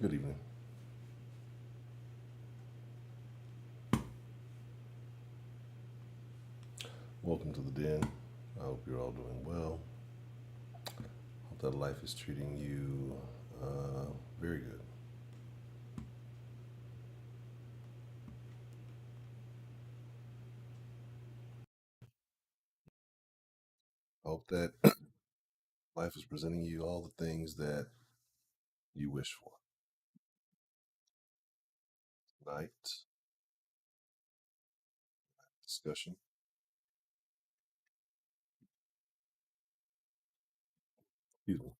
Good evening. Welcome to the den. I hope you're all doing well. Hope that life is treating you very good. Hope that life is presenting you all the things that you wish for. Tonight, discussion. Excuse me.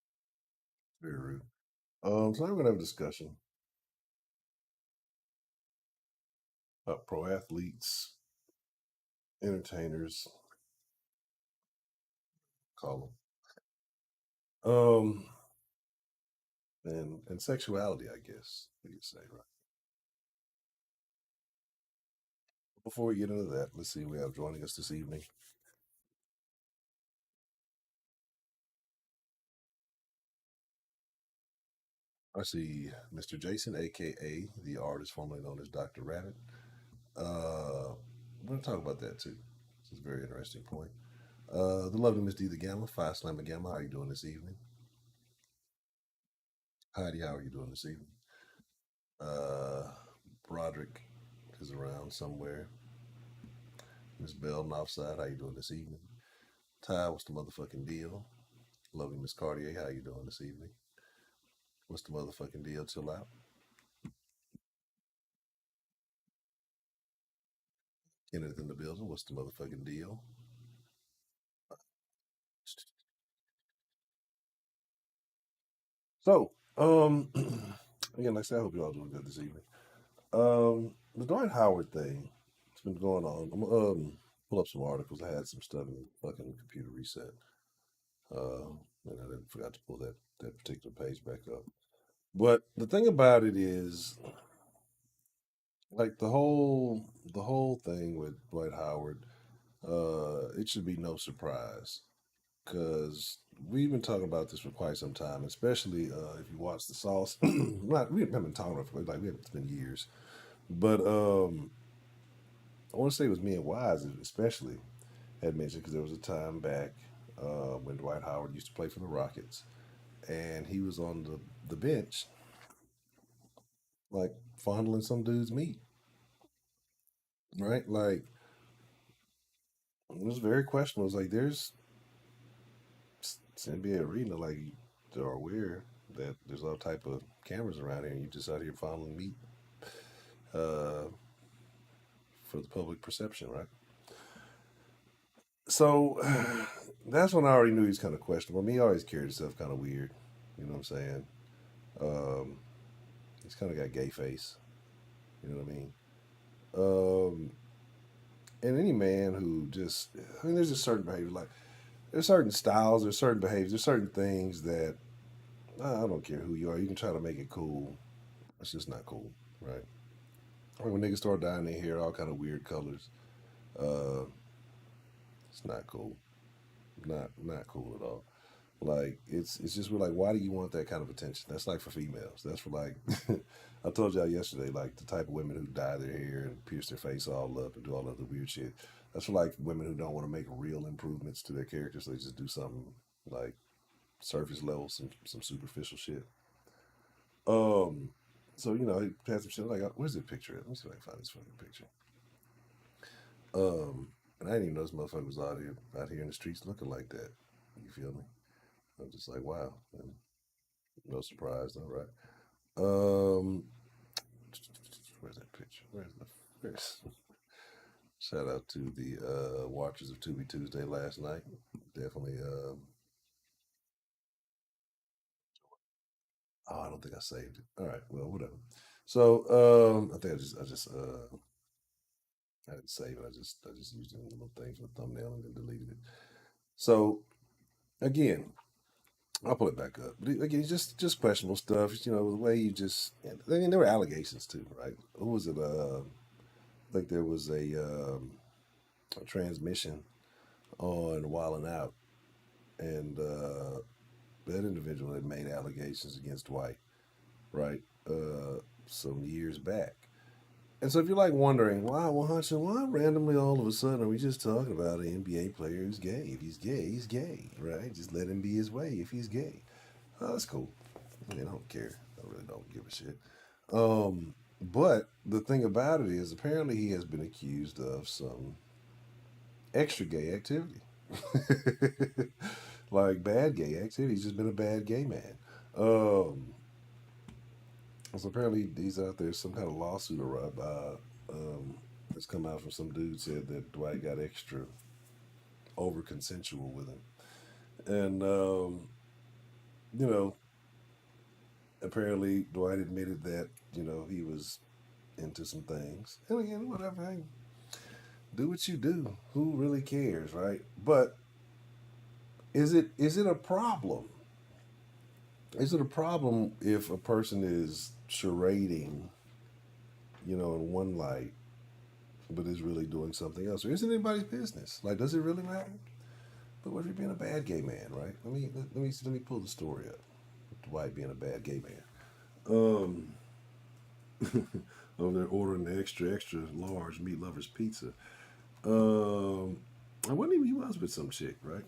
Very rude. Tonight we're going to have a discussion about pro athletes, entertainers, call them, and sexuality, I guess you could say, right? Before we get into that, let's see who we have joining us this evening. I see Mr. Jason, aka the artist formerly known as Dr. Rabbit. I'm going to talk about that too. This is a very interesting point. The lovely Miss D the Gamma, Five Slammer Gamma. How are you doing this evening? Heidi, how are you doing this evening? Uh, Broderick is around somewhere. Miss Bell, Offside, how you doing this evening? Ty, what's the motherfucking deal? Lovely Miss Cartier, how you doing this evening? What's the motherfucking deal? Chill out. Kenneth in the building. What's the motherfucking deal? So, again, like I said, I hope you all doing good this evening. The Dwight Howard thing, it's been going on. I'm pull up some articles. I had some stuff in the fucking computer reset. And I didn't forgot to pull that particular page back up. But the thing about it is, like the whole thing with Dwight Howard, it should be no surprise because we've been talking about this for quite some time, especially if you watch the Sauce. Not we haven't been talking about it for like it's been years, but I want to say it was me and Wise especially had mentioned because there was a time back when Dwight Howard used to play for the Rockets, and he was on the bench, like fondling some dude's meat, right? Like it was very questionable. It was like there's it's NBA arena, like they are aware that there's all type of cameras around here, and you just out here fondling meat uh, for the public perception, right? So that's when I already knew he was kind of questionable. I mean, he always carried himself kind of weird. You know what I'm saying? Um, he's kind of got gay face. You know what I mean? Um, and any man who just, I mean, there's just certain behavior. Like there's certain styles, there's certain behaviors, there's certain things that I don't care who you are. You can try to make it cool. It's just not cool, right? Like when niggas start dyeing their hair all kind of weird colors, uh, it's not cool. Not cool at all. Like it's just we're like, why do you want that kind of attention? That's like for females. That's for like I told y'all yesterday, like the type of women who dye their hair and pierce their face all up and do all of the weird shit. That's for like women who don't want to make real improvements to their characters. So they just do something like surface level, some superficial shit. Um, so he had some shit like, where's the picture? Let me see if I can find this fucking picture. And I didn't even know this motherfucker was out here in the streets looking like that. You feel me? I'm just like, wow, and no surprise, all right. Um, where's that picture? Where's shout out to the watchers of Tubi Tuesday last night. Definitely. Oh, I don't think I saved it. All right, well, whatever. So I think I didn't save it. I just used it in little things for the thumbnail and then deleted it. So again, I'll pull it back up. But again, just questionable stuff. The way you just. I mean, there were allegations too, right? Who was it? I think there was a transmission on Wildin' Out, and that individual had made allegations against Dwight, right? uh, some years back. And so if you're like wondering why, well, Hudson, why randomly all of a sudden are we just talking about an NBA player who's gay? If he's gay, he's gay, right? Just let him be his way if he's gay. Oh, that's cool. I mean, I don't care. I really don't give a shit. But the thing about it is, apparently, he has been accused of some extra gay activity, like bad gay activity. He's just been a bad gay man. Um, so apparently, he's out there. Some kind of lawsuit that's come out from some dude said that Dwight got extra over consensual with him, and you know, apparently Dwight admitted that he was into some things. And again, whatever. Hey, do what you do. Who really cares, right? But is it a problem? Is it a problem if a person is charading, in one light, but is really doing something else? Or is it anybody's business? Like, does it really matter? But what if you're being a bad gay man, right? Let me pull the story up. Dwight being a bad gay man. Um, over there ordering the extra extra large MeatLovers pizza. Um, I wasn't even he was with some chick, right?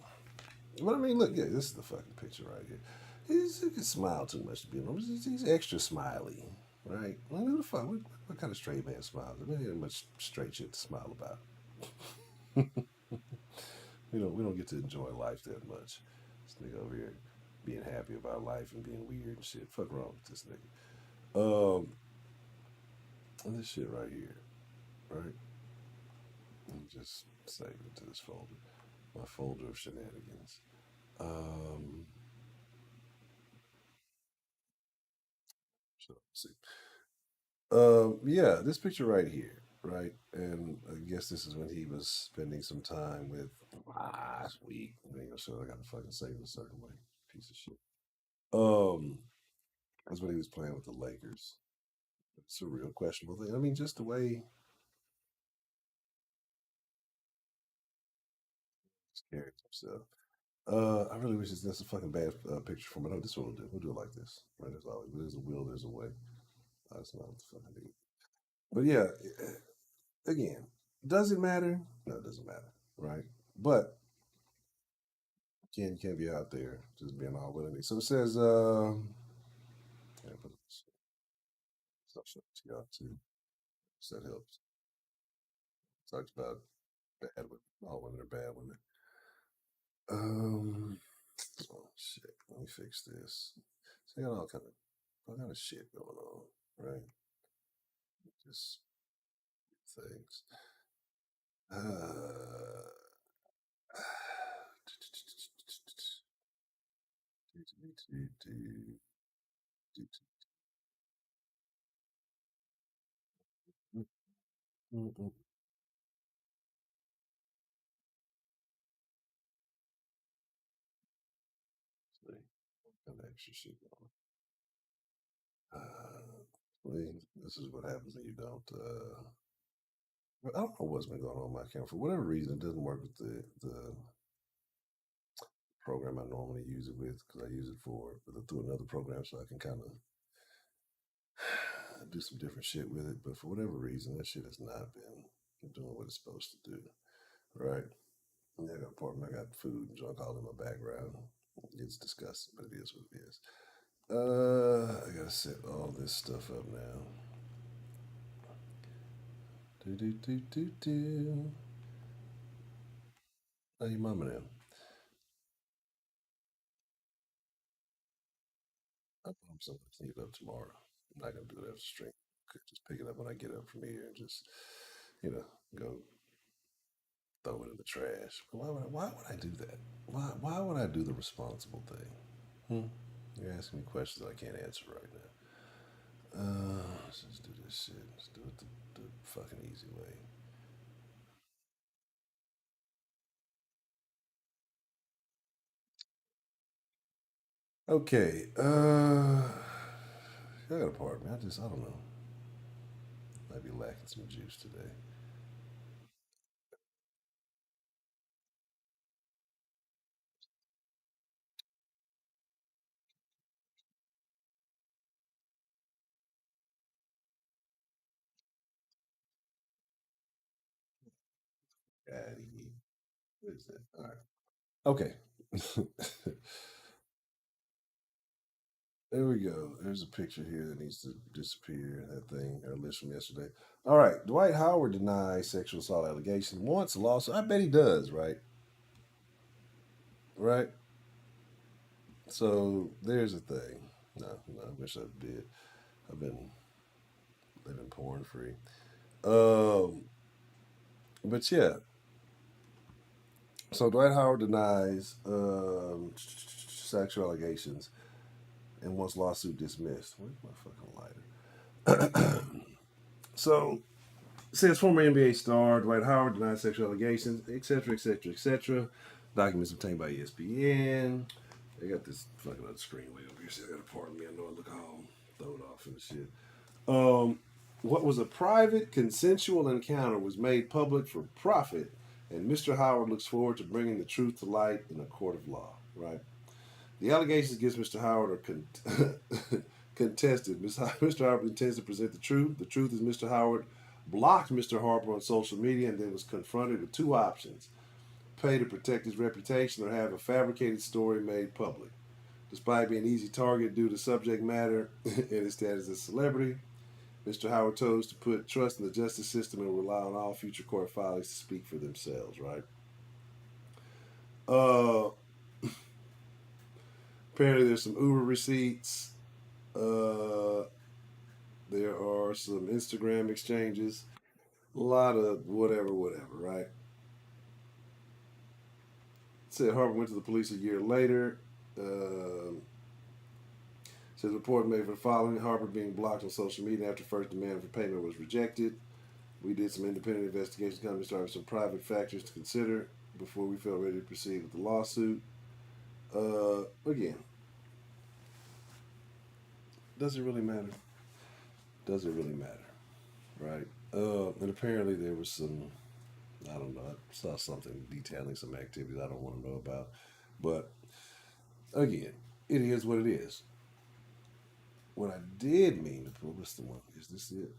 But I mean, look, yeah, this is the fucking picture right here. He can smile too much to be honest. He's extra smiley, right? Well, who the fuck? What kind of straight man smiles? I mean, there ain't much straight shit to smile about. We don't get to enjoy life that much. This nigga over here being happy about life and being weird and shit. Fuck wrong with this nigga. And this shit right here, right? Let me just save it to this folder. My folder of shenanigans. Um, so let's see. Yeah, this picture right here, right? And I guess this is when he was spending some time with last week. I ain't gonna show I gotta fucking say it a certain way. Piece of shit. Um, that's when he was playing with the Lakers. It's a real questionable thing. I mean, just the way he carries himself. I really wish that's a fucking bad picture for me. No, this one will do. We'll do it like this. Right? There's always there's a will, there's a way. That's not what the fuck I do. But yeah, again, does it matter? No, it doesn't matter, right? But you can't be out there just being all willing. So it says, yeah, put this stuff to y'all too. So that helps. Talks about bad women. All women are bad women. Um, oh shit. Let me fix this. So I got all kind of shit going on, right? Just things. Uh, See, kind of extra shit going on. See, this is what happens when you don't. I don't know what's been going on with my camera. For whatever reason, it doesn't work with the program I normally use it with because I use it through another program so I can kind of do some different shit with it. But for whatever reason, that shit has not been doing what it's supposed to do. Right? Yeah, I got apartment, I got food and junk all in my background. It's disgusting, but it is what it is. I gotta set all this stuff up now. Do do do do do. How your mama now? I'm something to clean it up tomorrow. I'm not gonna do it after stream. Could just pick it up when I get up from here and just, you know, go throw it in the trash. Why would I do that? Why would I do the responsible thing? Hmm? You're asking me questions that I can't answer right now. Let's just do this shit. Let's do it the fucking easy way. Okay. I got a part, man. I don't know. Might be lacking some juice today. What is that? All right. Okay. There we go. There's a picture here that needs to disappear. That thing, our list from yesterday. All right. Dwight Howard denies sexual assault allegations. Wants a lawsuit. I bet he does, right? Right? So there's a thing. No, I wish I did. I've been living porn free. Um, but yeah, so Dwight Howard denies sexual allegations and wants lawsuit dismissed. Where's my fucking lighter? So says former NBA star Dwight Howard denies sexual allegations, etc., etc., etc. Documents obtained by ESPN. They got this fucking other screen way over here, so I gotta pardon me. I know I look all thrown off and shit. Um, what was a private, consensual encounter was made public for profit, and Mr. Howard looks forward to bringing the truth to light in a court of law. Right? The allegations against Mr. Howard are contested. Mr. Howard intends to present the truth. The truth is Mr. Howard blocked Mr. Harper on social media and then was confronted with two options: pay to protect his reputation or have a fabricated story made public. Despite being an easy target due to subject matter and his status as a celebrity, Mr. Howard chose to put trust in the justice system and rely on all future court filings to speak for themselves, right? Uh, Apparently, there's some Uber receipts. Uh, there are some Instagram exchanges. A lot of whatever, right? Said Harper went to the police a year later. Uh, Says report made for the following: Harper being blocked on social media after first demand for payment was rejected. We did some independent investigation. The company started some private factors to consider before we felt ready to proceed with the lawsuit. Again, does it really matter? Does it really matter? Right? And apparently there was some, I don't know, I saw something detailing some activities I don't want to know about. But again, it is what it is. What I did mean to put, what's the one? Is this it?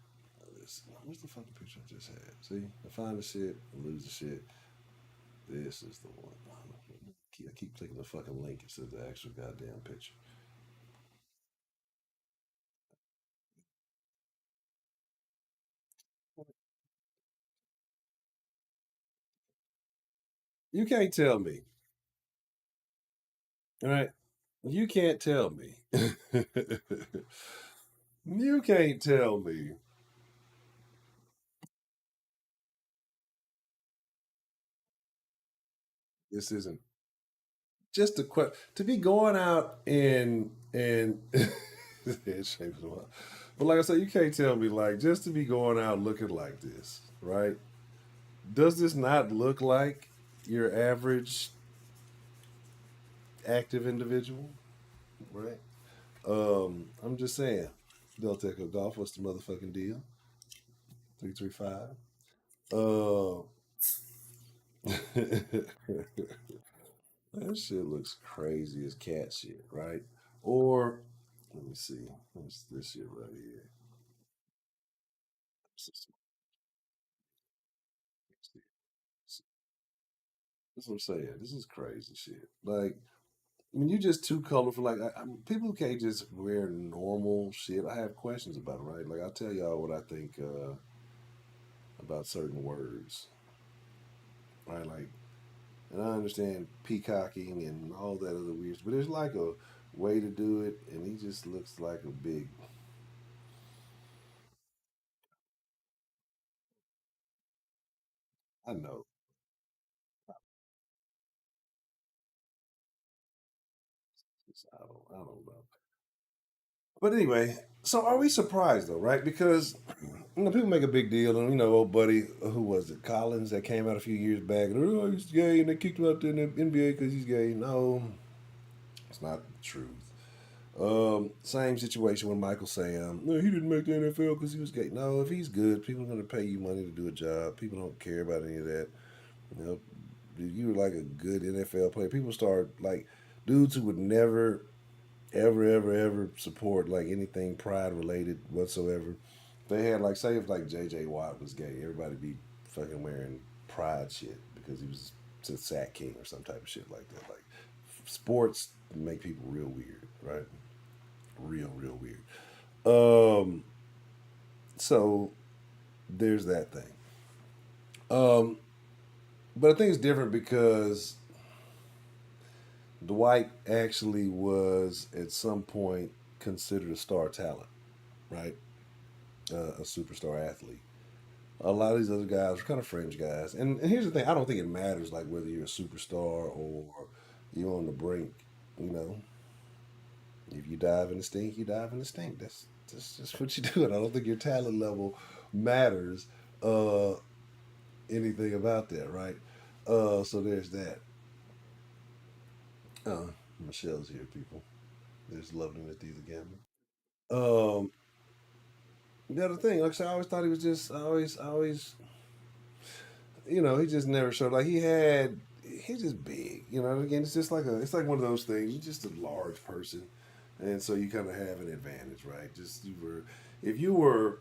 What's the fucking picture I just had? See, I find the shit, I lose the shit. This is the one. I keep clicking the fucking link. It says the actual goddamn picture. You can't tell me, all right? You can't tell me. You can't tell me this isn't just a question to be going out and it's shameful. But like I said, you can't tell me like just to be going out looking like this, right? Does this not look like your average active individual, right? I'm just saying. Delta Golf, what's the motherfucking deal? 335. Uh, that shit looks crazy as cat shit, right? Or let me see, what's this shit right here? That's what I'm saying. This is crazy shit. Like, I mean, you're just too colorful. Like, people can't just wear normal shit. I have questions about it, right? Like, I'll tell y'all what I think about certain words, right? Like, and I understand peacocking and all that other weird, but there's like a way to do it, and he just looks like a big. I know. I don't know. But anyway, so are we surprised though, right? Because people make a big deal, and old buddy, who was it, Collins, that came out a few years back, and oh, he's gay, and they kicked him out there in the NBA because he's gay. No, it's not the truth. Same situation with Michael Sam. No, he didn't make the NFL because he was gay. No, if he's good, people are going to pay you money to do a job. People don't care about any of that. You know, if you were like a good NFL player, people start like dudes who would never, ever support like anything pride related whatsoever. They had like say if like J.J. Watt was gay, everybody be fucking wearing pride shit because he was to sack king or some type of shit like that. Like sports make people real weird, right? Real weird. Um, so there's that thing. Um, but I think it's different because Dwight actually was at some point considered a star talent, right? A superstar athlete. A lot of these other guys are kind of fringe guys. And here's the thing: I don't think it matters like whether you're a superstar or you're on the brink. You know, if you dive in the stink, you dive in the stink. That's just what you do. And I don't think your talent level matters uh, anything about that, right? So there's that. Michelle's here, people. There's loving with these again. Um, the other thing, like I said, I always thought he was just, he just never showed. Like he's just big. You know, again, it's like one of those things. You're just a large person, and so you kind of have an advantage, right? Just if you were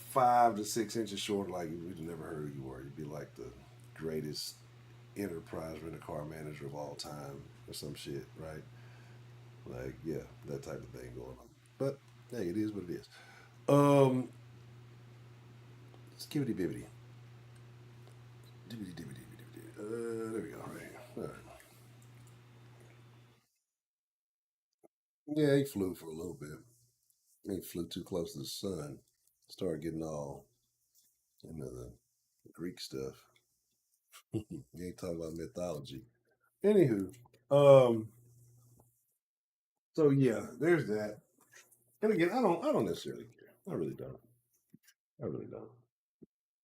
5 to 6 inches short, like we'd never heard who you were. You'd be like the greatest enterprise rent a car manager of all time or some shit, right? Like, yeah, that type of thing going on. But hey, it is what it is. Um, skibbity bibbity. Dibbity dibbity dibbity. There we go. Right here. All right. Yeah, he flew for a little bit. He flew too close to the sun. Started getting all into the Greek stuff. He ain't talking about mythology. Anywho, um, so yeah, there's that. And again, I don't necessarily care. I really don't. I really don't.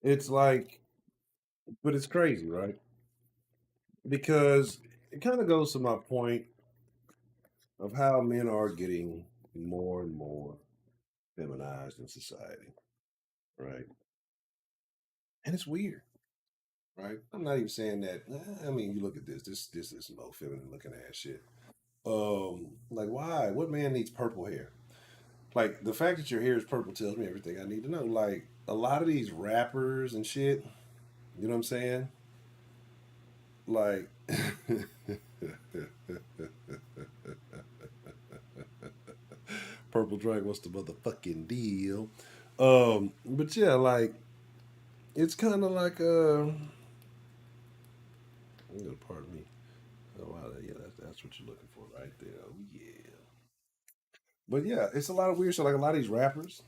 It's like, but it's crazy, right? Because it kind of goes to my point of how men are getting more and more feminized in society, right? And it's weird, right? I'm not even saying that. I mean, you look at this. This is some old feminine looking ass shit. Like why? What man needs purple hair? Like the fact that your hair is purple tells me everything I need to know. Like a lot of these rappers and shit, you know what I'm saying? Like Purple Drake, what's the motherfucking deal? But yeah, like it's kind of like you know, pardon me. Oh wow, yeah, that's what you're looking for right there. Oh yeah. But yeah, it's a lot of weird shit. Like a lot of these rappers,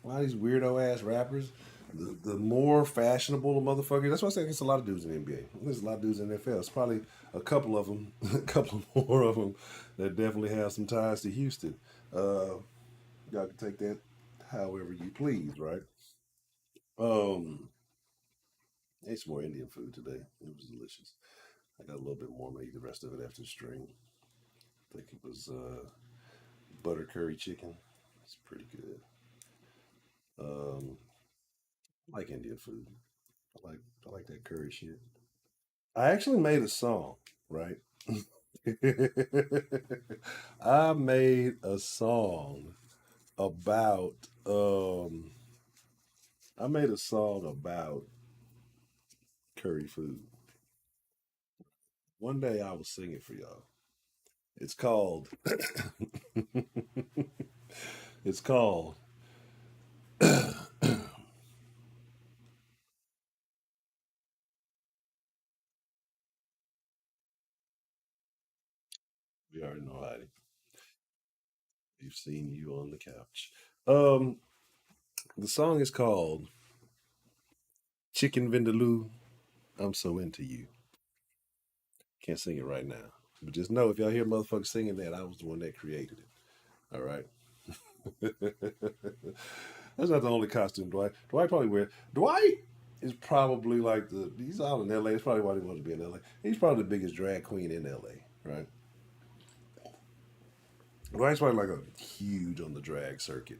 a lot of these weirdo ass rappers. The more fashionable the motherfucker. That's why I say it's a lot of dudes in the NBA. There's a lot of dudes in the NFL. It's probably a couple of them, a couple more of them that definitely have some ties to Houston. Y'all can take that however you please, right? Um, ate some more Indian food today. It was delicious. I got a little bit more. I'm gonna eat the rest of it after the stream. I think it was butter curry chicken. It's pretty good. Um, I like Indian food. I like that curry shit. I actually made a song, right? I made a song about I made a song about curry food. One day I will sing it for y'all. It's called it's called we already know how we've seen you on the couch. Um the song is called Chicken Vindaloo, I'm So Into You. Can't sing it right now. But just know if y'all hear motherfuckers singing that, I was the one that created it. All right. That's not the only costume Dwight. Dwight probably wear. Dwight is probably like he's out in LA. That's probably why he wants to be in LA. He's probably the biggest drag queen in LA, right? Dwight's probably like a huge on the drag circuit.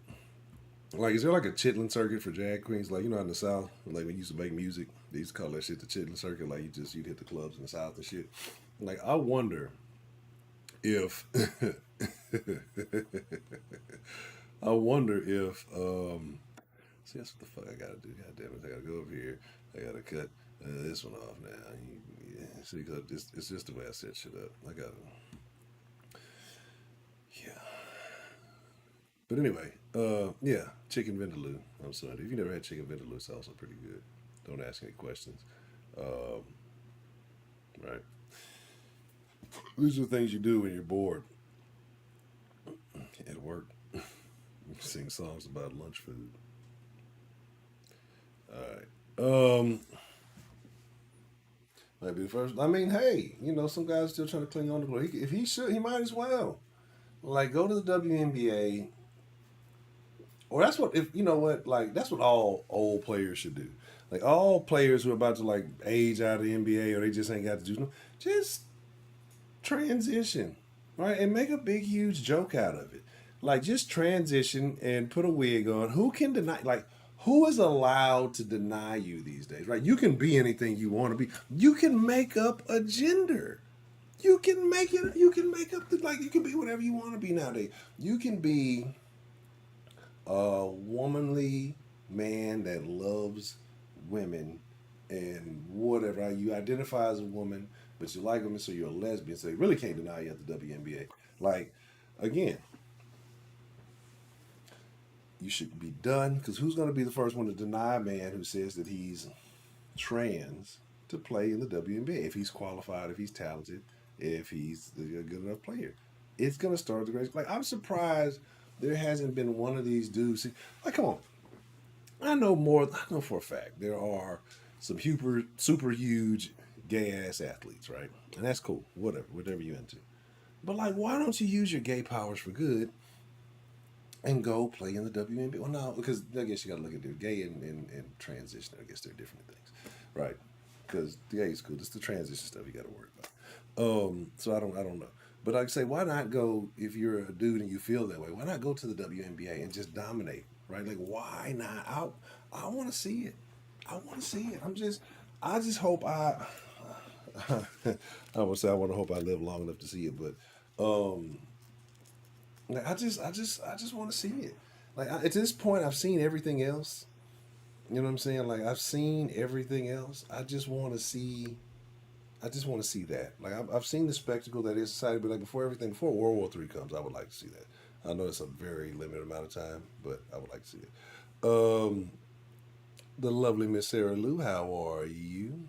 Like, is there like a chitlin circuit for drag queens? Like, you know, in the South, like when you used to make music, they used to call that shit the chitlin circuit. Like, you'd hit the clubs in the South and shit. Like, I wonder if I wonder if See, that's what the fuck I gotta do. God damn it, I gotta go over here. I gotta cut this one off now. Yeah, see, cause it's just the way I set shit up. I gotta, yeah. But anyway, yeah, chicken vindaloo on Sunday. If you never had chicken vindaloo, it's also pretty good. Don't ask any questions. Um, right. These are the things you do when you're bored at work. Sing songs about lunch food. All right. Maybe the first. I mean, hey, some guys still trying to cling on to glory. If he should, he might as well. Like, go to the WNBA, or that's what if you know what like that's what all old players should do. Like all players who are about to like age out of the NBA or they just ain't got to do no, just transition, right, and make a big huge joke out of it. Like just transition and put a wig on. Who can deny? Like who is allowed to deny you these days? Right? You can be anything you want to be. You can make up a gender. You can make it. You can make up the like. You can be whatever you want to be nowadays. You can be a womanly man that loves women and whatever. You identify as a woman, but you like women, so you're a lesbian. So you really can't deny you at the WNBA. Like, again, you should be done because who's going to be the first one to deny a man who says that he's trans to play in the WNBA if he's qualified, if he's talented, if he's a good enough player? It's going to start the great. Like, I'm surprised there hasn't been one of these dudes. Like, come on. I know more. I know for a fact there are some super huge gay ass athletes, right? And that's cool. Whatever you into. But like, why don't you use your gay powers for good and go play in the WNBA? Well, no, because I guess you got to look at the gay and transition. I guess they're different things, right? Because the gay is cool. It's the transition stuff you got to worry about. So I don't know. But like I say, why not go if you're a dude and you feel that way? Why not go to the WNBA and just dominate, right? Like why not? I want to see it. I want to see it. I just hope I. I would say I want to hope I live long enough to see it, but like, I just want to see it. Like at this point, I've seen everything else. You know what I'm saying? Like I've seen everything else. I just want to see. I just want to see that. Like I've seen the spectacle that is society, but like before World War III comes, I would like to see that. I know it's a very limited amount of time, but I would like to see it. Um, the lovely Miss Sarah Lou, how are you?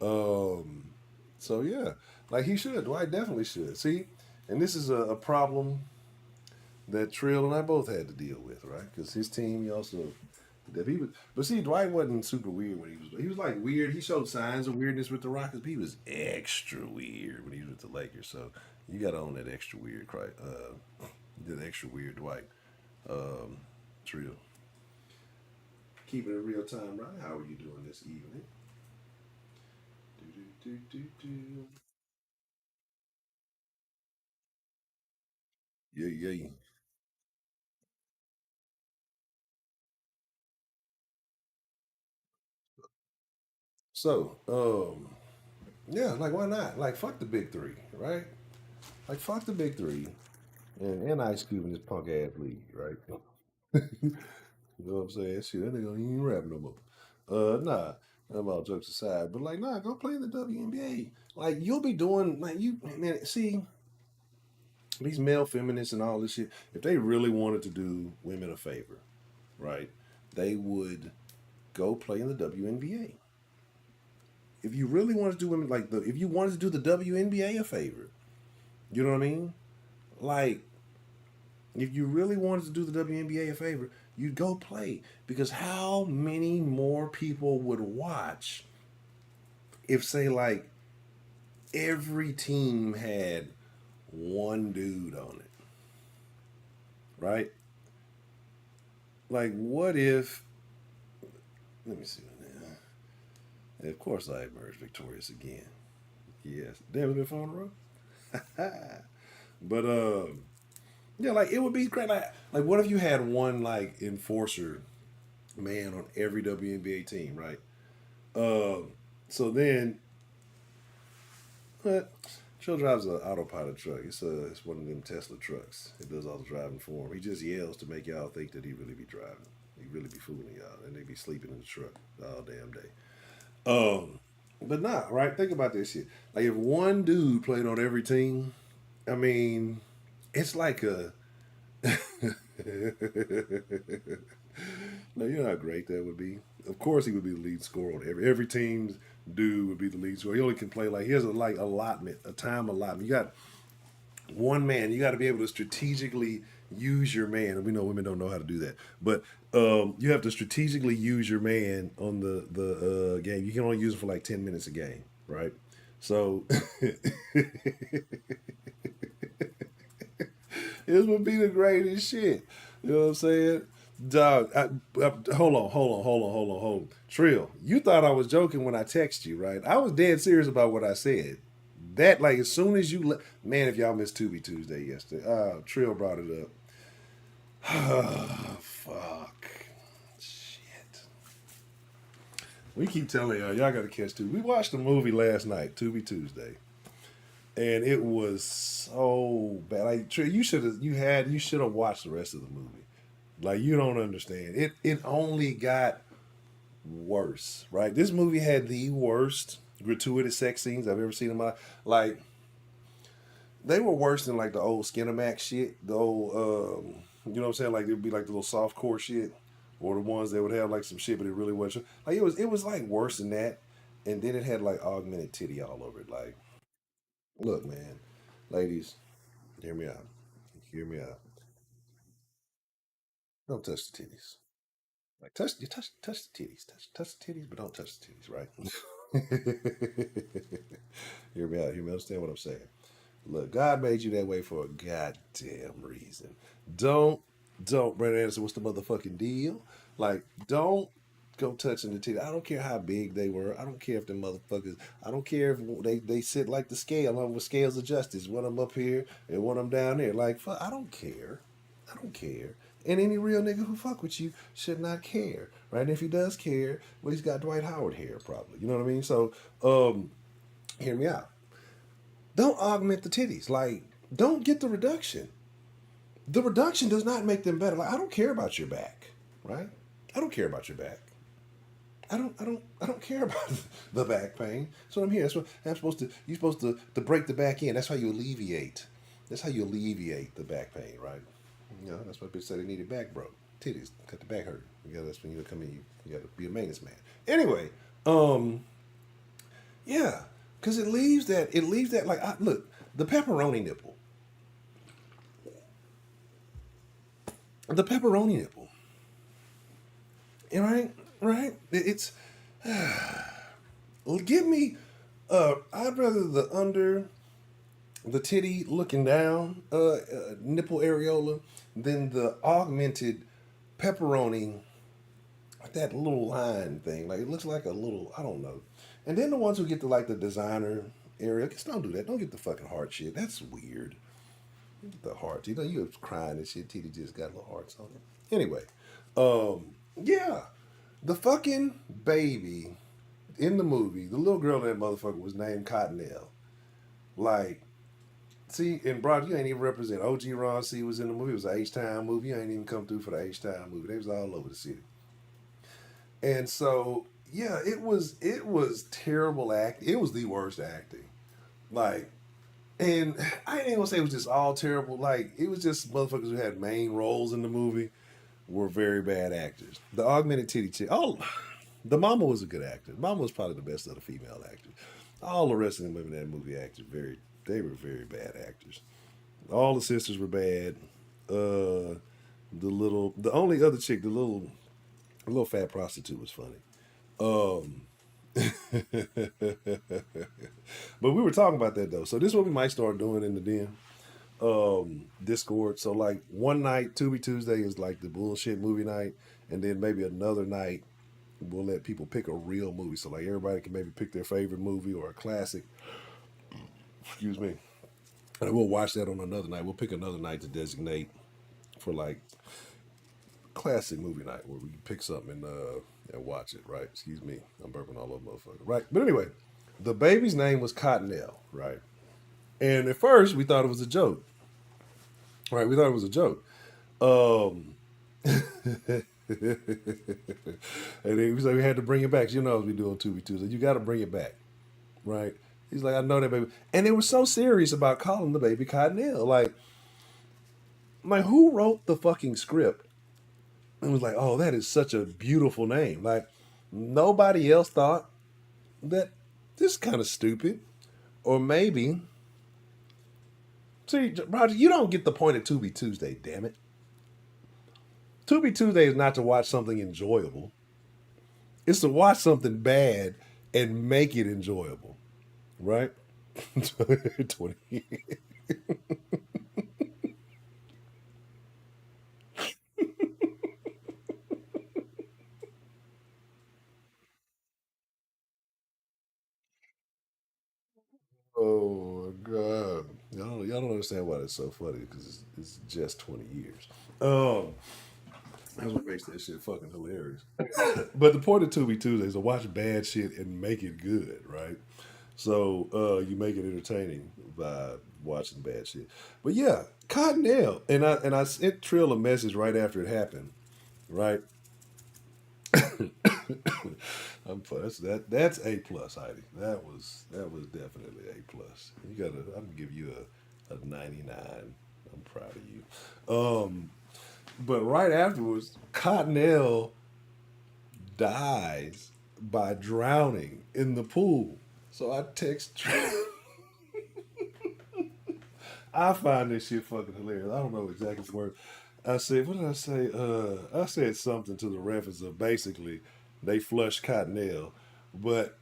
um, so yeah, like he should. Dwight definitely should. See, and this is a problem that Trill and I both had to deal with, right? Because his team, he also that he was, but see, Dwight wasn't super weird when he was. He was like weird. He showed signs of weirdness with the Rockets, but he was extra weird when he was with the Lakers. So you got to own that extra weird, that extra weird Dwight. Um, Trill, keeping it real time, right? How are you doing this evening? Do do do do do. Yeah, yeah. So, yeah, like why not? Like fuck the big three, right? Like fuck the big three, and Ice Cube in this punk ass league, right? You know what I'm saying? Shit, that nigga don't even rap no more. Nah, all jokes aside, but like, nah, go play in the WNBA. Like, you'll be doing like you man. See, these male feminists and all this shit. If they really wanted to do women a favor, right, they would go play in the WNBA. If you really wanted to do women like if you wanted to do the WNBA a favor, you know what I mean? Like, if you really wanted to do the WNBA a favor, you'd go play. Because how many more people would watch if, say, like, every team had one dude on it, right? Like, what if, let me see. And of course, I emerged victorious again. Yes. Damn, it's been 4 in a row. But, yeah, like, it would be great. Like, what if you had one, like, enforcer man on every WNBA team, right? So then, but Trill drives an autopilot truck. It's one of them Tesla trucks. It does all the driving for him. He just yells to make y'all think that he really be driving. He really be fooling y'all, and they be sleeping in the truck all damn day. Um, but nah, right? Think about this shit. Like if one dude played on every team, I mean, it's like a. No, you know how great that would be. Of course, he would be the lead scorer on every team's dude would be the lead scorer. He only can play like he has a like allotment, a time allotment. You got one man. You got to be able to strategically use your man. And we know women don't know how to do that, but you have to strategically use your man on the game. You can only use it for like 10 minutes a game, right? So this would be the greatest shit. You know what I'm saying? Dog, hold on. Trill, you thought I was joking when I texted you, right? I was dead serious about what I said. That, like, as soon as man, if y'all missed Tubi Tuesday yesterday, Trill brought it up. Fuck. Shit. We keep telling y'all got to catch Tubi. We watched the movie last night, Tubi Tuesday, and it was so bad. Like, Trill, you should have watched the rest of the movie. Like, you don't understand. It only got worse, right? This movie had the worst gratuitous sex scenes I've ever seen in my like. They were worse than like the old Skinamax shit. The old, you know what I'm saying? Like it'd be like the little soft core shit, or the ones that would have like some shit, but it really wasn't. Like it was like worse than that. And then it had like augmented titty all over it. Like, look, man, ladies, hear me out. Hear me out. Don't touch the titties. Like touch the titties, touch the titties, but don't touch the titties, right? Hear me out. Hear me understand what I'm saying. Look, God made you that way for a goddamn reason. Don't Brandon Anderson. What's the motherfucking deal? Like, don't go touching the titties. I don't care how big they were. I don't care if the motherfuckers. I don't care if they sit like the scale on with scales of justice. One of them up here and one of them down there. Like, fuck, I don't care. I don't care. And any real nigga who fuck with you should not care, right? And if he does care, well, he's got Dwight Howard hair, probably. You know what I mean? So, hear me out. Don't augment the titties. Like, don't get the reduction. The reduction does not make them better. Like, I don't care about your back, right? I don't care about your back. I don't care about the back pain. So I'm here. That's what I'm supposed to. You're supposed to break the back in. That's how you alleviate. That's how you alleviate the back pain, right? You know, that's what bitch said they needed back broke. Titties, cut the back hurt. That's when you come in. You got to be a maintenance man. Anyway, yeah, because it leaves that like look the pepperoni nipple, the pepperoni nipple. Right, right. It's give me. I'd rather the under the titty looking down nipple areola than the augmented pepperoni, that little line thing. Like it looks like a little, I don't know. And then the ones who get to like the designer area, just don't do that. Don't get the fucking heart shit. That's weird. Get the hearts. You know, you was crying and shit. Titty just got little hearts on it. Anyway, yeah, the fucking baby in the movie, the little girl in that motherfucker was named Cottonelle. Like, see, and Broad, you ain't even represent. OG Ron C was in the movie. It was an H-Town movie. You ain't even come through for the H-Town movie. They was all over the city. And so, yeah, it was terrible act. It was the worst acting. Like, and I ain't gonna say it was just all terrible. Like, it was just motherfuckers who had main roles in the movie were very bad actors. The augmented titty chick. Oh, the mama was a good actor. Mama was probably the best of the female actors. All the rest of the women in that movie acted they were very bad actors. All the sisters were bad. The only other chick, the little fat prostitute was funny. Um, but we were talking about that though. So this is what we might start doing in the den. Discord. So like one night, Tubi Tuesday is like the bullshit movie night, and then maybe another night we'll let people pick a real movie. So like everybody can maybe pick their favorite movie or a classic. Excuse me. And we'll watch that on another night. We'll pick another night to designate for like classic movie night where we can pick something and watch it. Right? Excuse me. I'm burping all over motherfucker. Right. But anyway, the baby's name was Cottonelle. Right. And at first, we thought it was a joke. Right? We thought it was a joke. Um, and then we said we had to bring it back. You know, as we do on Tubi Tuesday, you got to bring it back, right? He's like, I know that baby, and they were so serious about calling the baby Cottonelle. Like who wrote the fucking script? And was like, oh, that is such a beautiful name. Like nobody else thought that this is kind of stupid, or maybe. See, Roger, you don't get the point of Tubi Tuesday. Damn it, Tubi Tuesday is not to watch something enjoyable. It's to watch something bad and make it enjoyable, right? 20. Oh my god, y'all don't understand why it's so funny because it's just 20 years. Um, that's what makes that shit fucking hilarious. But the point of Tubi Tuesday is to watch bad shit and make it good, right? So you make it entertaining by watching bad shit. But yeah, Cottonelle, and I sent Trill a message right after it happened, right? That's A plus, Heidi. That was definitely A plus. You gotta. I'm gonna give you a 99. I'm proud of you. But right afterwards, Cottonelle dies by drowning in the pool. So I text. I find this shit fucking hilarious. I don't know exactly the word. I said, what did I say? I said something to the reference of basically they flushed Cottonelle, but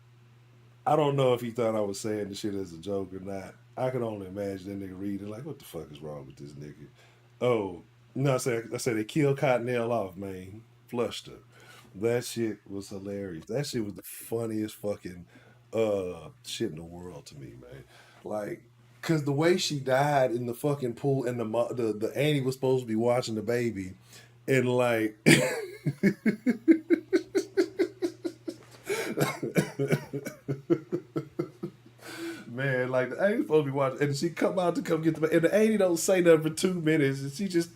I don't know if he thought I was saying the shit as a joke or not. I can only imagine that nigga reading like, what the fuck is wrong with this nigga? Oh, no, I said they killed Cottonelle off, man. Flushed her. That shit was hilarious. That shit was the funniest fucking shit in the world to me, man. Like, cause the way she died in the fucking pool and the Annie was supposed to be watching the baby, and like man, like the Annie's supposed to be watching, and she come out to come get the, and the Annie don't say nothing for 2 minutes, and she just,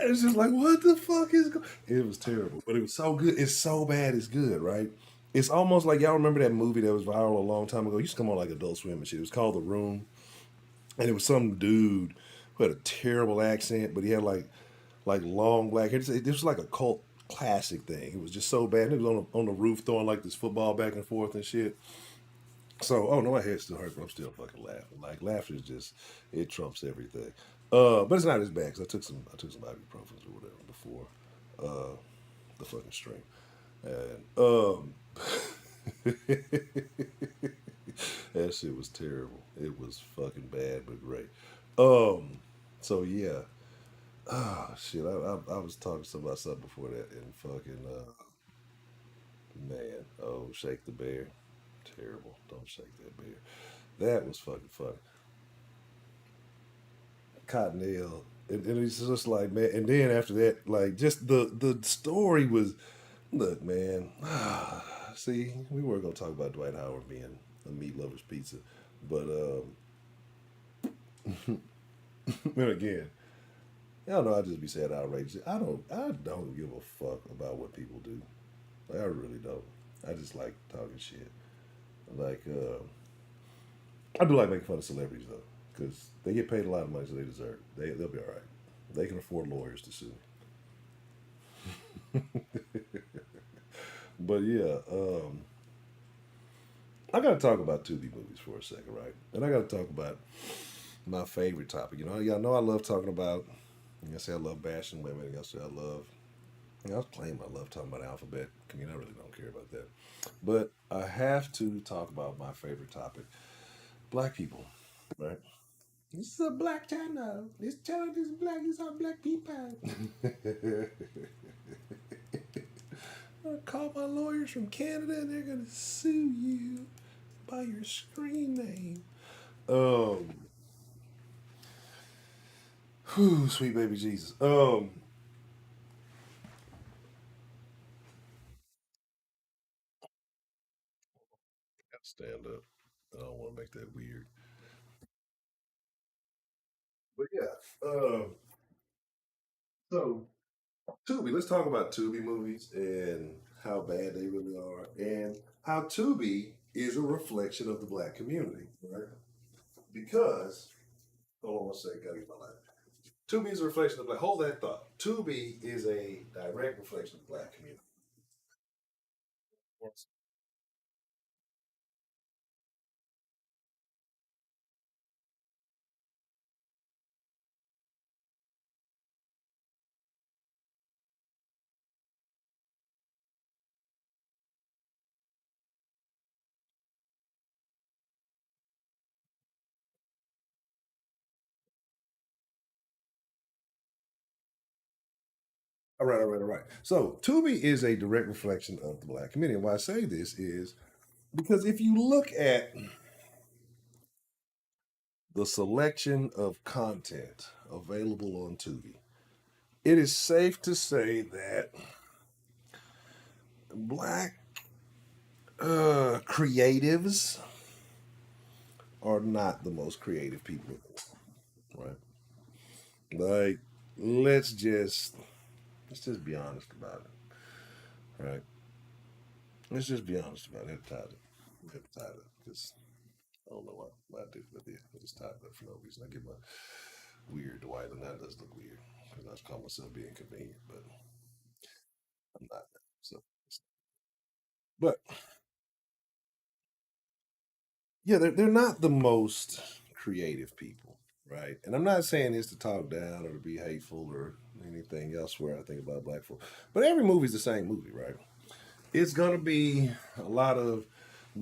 it's just like, what the fuck is going? It was terrible, but it was so good. It's so bad, it's good, right? It's almost like y'all remember that movie that was viral a long time ago. It used to come on like Adult Swim and shit. It was called The Room, and it was some dude who had a terrible accent, but he had like long black hair. It was like a cult classic thing. It was just so bad. He was on the roof throwing like this football back and forth and shit. So, oh no, my head still hurts, but I'm still fucking laughing. Like laughter is just, it trumps everything. But it's not as bad because I took some ibuprofen or whatever before the fucking stream, and that shit was terrible. It was fucking bad but great. Um, so yeah. Oh shit! I was talking to somebody something before that and fucking man. Oh, shake the bear. Terrible. Don't shake that bear. That was fucking funny. Cottonelle. And it's just like man. And then after that, like just the story was. Look, man. See, we weren't gonna talk about Dwight Howard being a meat lover's pizza, but then again, y'all know I just be saying outrageous. I don't give a fuck about what people do. Like, I really don't. I just like talking shit. Like I do like making fun of celebrities though, because they get paid a lot of money, so they deserve it. They'll be all right. They can afford lawyers to sue. But yeah, I got to talk about Tubi movies for a second, right? And I got to talk about my favorite topic. Y'all know I love talking about. I say I love bashing women. I say I love. I was claiming I love talking about alphabet. I really don't care about that. But I have to talk about my favorite topic: black people, right? This is a black channel. This channel is black. These are black people. I'm gonna call my lawyers from Canada and they're gonna sue you by your screen name. Um, whew, sweet baby Jesus. stand up. I don't want to make that weird. But yeah. So Tubi, let's talk about Tubi movies and how bad they really are, and how Tubi is a reflection of the black community, right? Because, hold on one second, gotta get my life. Tubi is a reflection of black. Hold that thought. Tubi is a direct reflection of the black community. All right, all right, all right. So Tubi is a direct reflection of the black community. And why I say this is because if you look at the selection of content available on Tubi, it is safe to say that black creatives are not the most creative people in the world, right? Like, let's just let's just be honest about it, right? Let's just be honest about it. Hit the title, because I don't know why I did, but yeah, I just tied it up for no reason. I get my weird Dwight, and that does look weird because I was calling myself being convenient, but I'm not. So, but yeah, they're not the most creative people, right? And I'm not saying this to talk down or to be hateful or anything else where I think about black folk, but every movie's the same movie, right? It's gonna be a lot of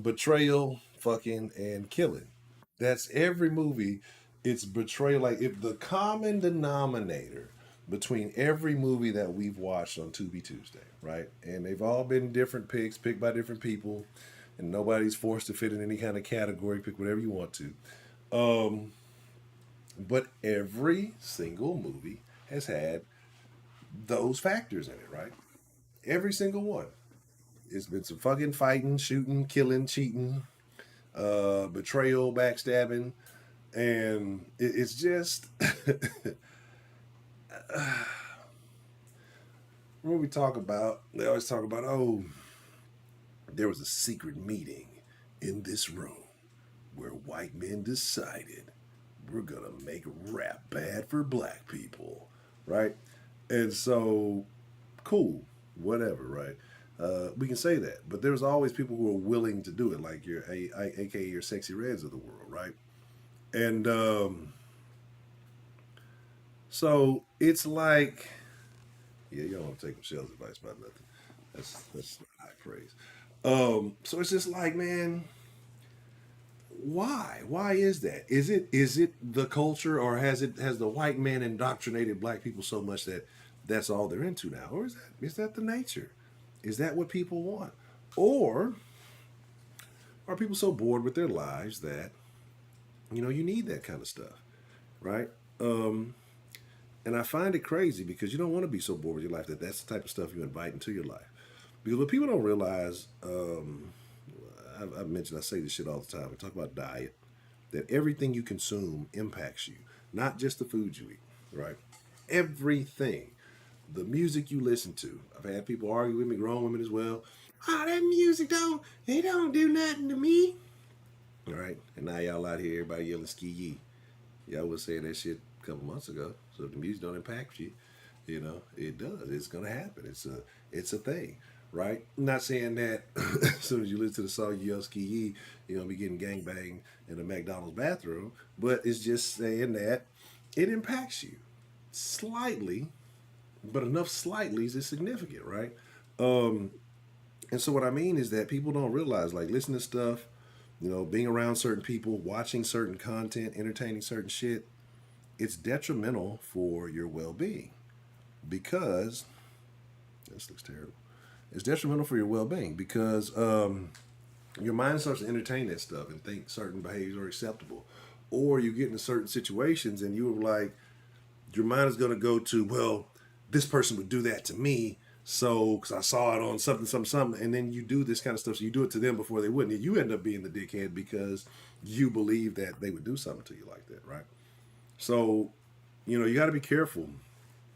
betrayal, fucking, and killing. That's every movie. It's betrayal. Like, if the common denominator between every movie that we've watched on Tubi Tuesday, right? And they've all been different picks, picked by different people, and nobody's forced to fit in any kind of category. Pick whatever you want to. But every single movie has had those factors in it, right? Every single one. It's been some fucking fighting, shooting, killing, cheating, betrayal, backstabbing, and it's just when we talk about, they always talk about, oh, there was a secret meeting in this room where white men decided we're gonna make rap bad for black people, right? And so, cool, whatever, right? We can say that, but there's always people who are willing to do it, like your AKA your sexy reds of the world, right? And so it's like, yeah, you don't want to take Michelle's advice about nothing. That's not high praise. So it's just like, man, why? Why is that? Is it the culture, or has the white man indoctrinated black people so much that that's all they're into now, or is that the nature? Is that what people want, or are people so bored with their lives that you need that kind of stuff, right? And I find it crazy because you don't want to be so bored with your life that that's the type of stuff you invite into your life. Because what people don't realize, I've mentioned, I say this shit all the time. I talk about diet, that everything you consume impacts you, not just the food you eat, right? Everything. The music you listen to. I've had people argue with me, grown women as well. Oh, that music don't do nothing to me. All right. And now y'all out here, everybody yelling ski yee. Y'all was saying that shit a couple months ago. So if the music don't impact you, it does. It's gonna happen. It's a thing, right? I'm not saying that as soon as you listen to the song you yell ski yee, you're gonna be getting gangbanged in a McDonald's bathroom. But it's just saying that it impacts you slightly, but enough slightlies is significant, right? And so what I mean is that people don't realize, like, listening to stuff, being around certain people, watching certain content, entertaining certain shit, it's detrimental for your well-being because this looks terrible. It's detrimental for your well-being because your mind starts to entertain that stuff and think certain behaviors are acceptable, or you get into certain situations and you're like, your mind is going to go to, well, this person would do that to me, So, because I saw it on something, something, something, and then you do this kind of stuff. So you do it to them before they wouldn't. And you end up being the dickhead because you believe that they would do something to you like that, right? So, you got to be careful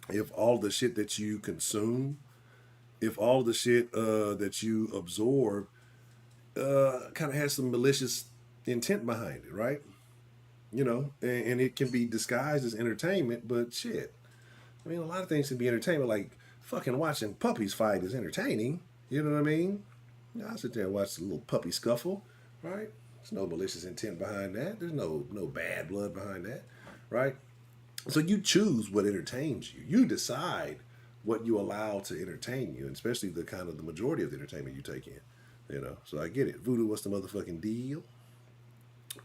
if all the shit that you consume, if all the shit that you absorb, kind of has some malicious intent behind it, right? And it can be disguised as entertainment, but shit. I mean, a lot of things can be entertainment, like fucking watching puppies fight is entertaining. You know what I mean? I sit there and watch the little puppy scuffle, right? There's no malicious intent behind that. There's no bad blood behind that, right? So you choose what entertains you. You decide what you allow to entertain you, and especially the kind of the majority of the entertainment you take in. So I get it. Voodoo, what's the motherfucking deal?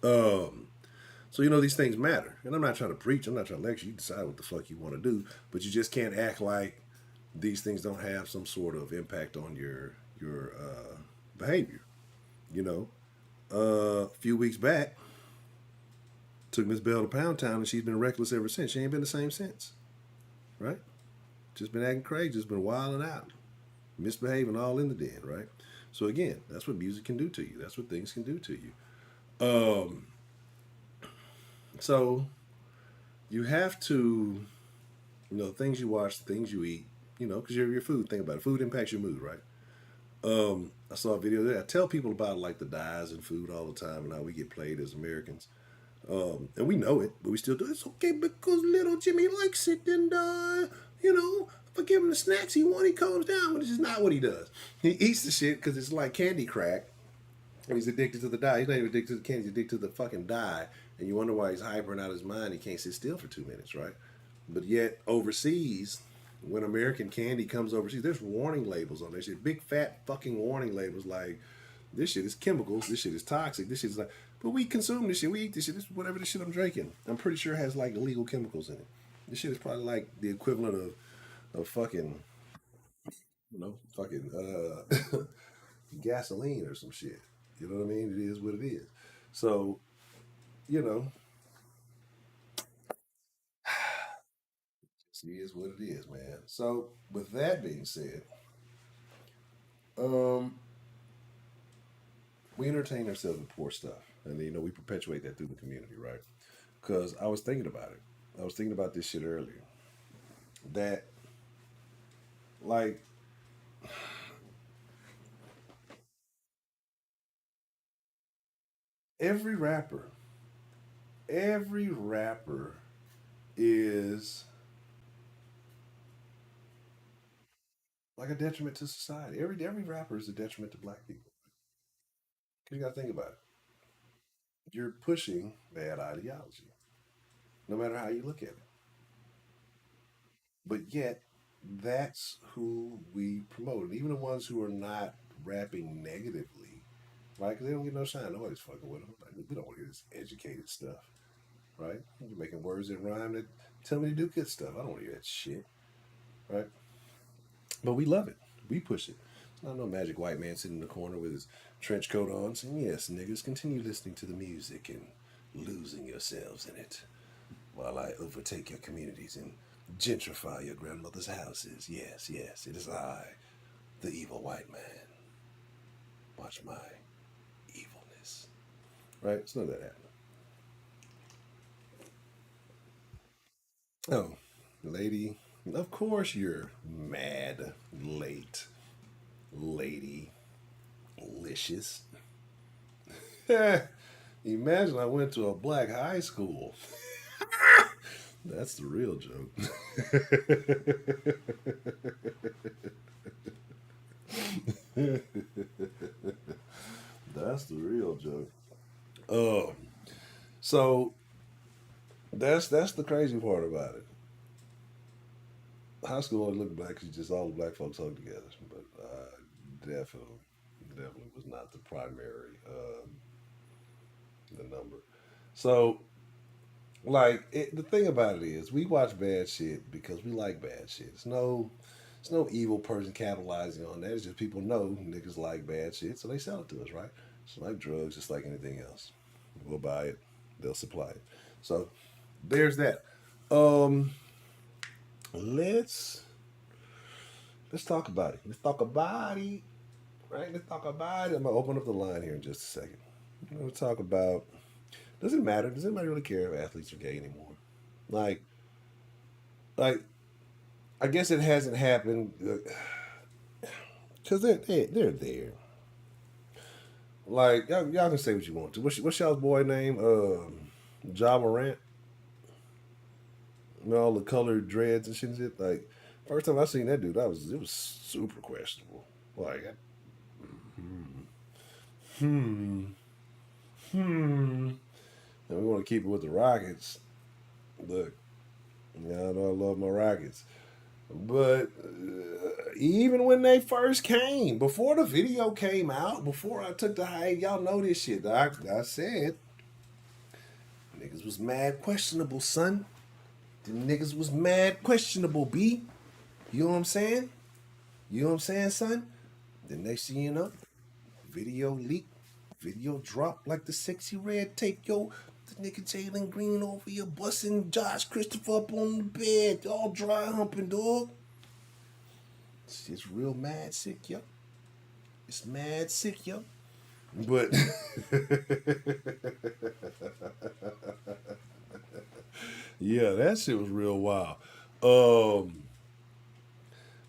Um, so these things matter, and I'm not trying to preach. I'm not trying to lecture. You decide what the fuck you want to do, but you just can't act like these things don't have some sort of impact on your behavior. You know, a few weeks back, took Miss Bell to Pound Town, and she's been reckless ever since. She ain't been the same since, right? Just been acting crazy, just been wilding out, misbehaving, all in the den, right? So again, that's what music can do to you. That's what things can do to you. Um, so you have to, things you watch, the things you eat, because your food. Think about it. Food impacts your mood, right? I saw a video there. I tell people about like the dyes in food all the time and how we get played as Americans. And we know it, but we still do it. It's okay because little Jimmy likes it, and if I give him the snacks he wants, he calms down. Which is not what he does. He eats the shit because it's like candy crack, and he's addicted to the dye. He's not even addicted to the candy; he's addicted to the fucking dye. And you wonder why he's hypering out his mind. He can't sit still for 2 minutes, right? But yet overseas, when American candy comes overseas, there's warning labels on that shit. Big fat fucking warning labels like this shit is chemicals, this shit is toxic, this shit is like, but we consume this shit, we eat this shit, this whatever this shit I'm drinking. I'm pretty sure it has like illegal chemicals in it. This shit is probably like the equivalent of fucking fucking gasoline or some shit. You know what I mean? It is what it is. So, you know, it is what it is, man. So with that being said, um, we entertain ourselves with poor stuff, and we perpetuate that through the community, right? Because I was thinking about it. I was thinking about this shit earlier. That like every rapper, every rapper is like a detriment to society. Every rapper is a detriment to black people. Because you got to think about it. You're pushing bad ideology, no matter how you look at it. But yet, that's who we promote. And even the ones who are not rapping negatively, right? Because they don't get no shine. Nobody's fucking with them. Like, we don't want to hear this educated stuff, right? You're making words that rhyme that tell me to do good stuff. I don't want to hear that shit, right? But we love it. We push it. It's not no magic white man sitting in the corner with his trench coat on saying, yes, niggas, continue listening to the music and losing yourselves in it while I overtake your communities and gentrify your grandmother's houses. Yes, yes, it is I, the evil white man. Watch my evilness. Right? It's none of that happening. Oh, lady, of course you're mad late, lady. Licious. Imagine I went to a black high school. That's the real joke. That's the real joke. Oh, so that's the crazy part about it. High school only looked black because just all the black folks hung together, but definitely, definitely was not the primary the number. So the thing about it is, we watch bad shit because we like bad shit. It's no evil person capitalizing on that. It's just people know niggas like bad shit, so they sell it to us, right? It's like drugs, just like anything else. We'll buy it, they'll supply it. So there's that. Um, let's Let's talk about it. Let's talk about it. Right? Let's talk about it. I'm gonna open up the line here in just a second. I'm gonna talk about. Does it matter? Does anybody really care if athletes are gay anymore? Like, like I guess it hasn't happened because they're there. Like y'all can say what you want to. What's y'all's boy name? Ja Morant. You know, all the colored dreads and shit. Like first time I seen that dude, it was super questionable. Like, hmm, hmm. And we want to keep it with the Rockets. Look, yeah, I know I love my Rockets, but even when they first came, before the video came out, before I took the hype, y'all know this shit. I said niggas was mad questionable, son. Them niggas was mad questionable, B. You know what I'm saying? You know what I'm saying, son? Then next thing you know, video leak, video drop like the sexy red tape, yo. The nigga Jalen Green over here busting Josh Christopher up on the bed, all dry humping, dog. It's real mad sick, yo. It's mad sick, yo. But yeah, that shit was real wild. Um,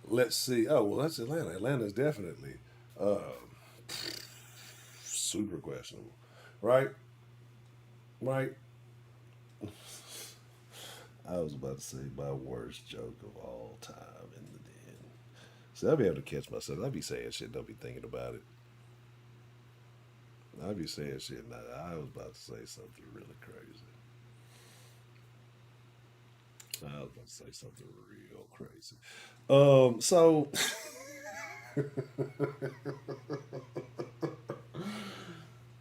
let's see. Oh well, that's Atlanta. Atlanta's definitely uh, super questionable, right? Right. I was about to say my worst joke of all time in the den. So I'll be able to catch myself. I'll be saying shit, don't be thinking about it. I'll be saying shit. And I was about to say something really crazy. I was about to say something real crazy. So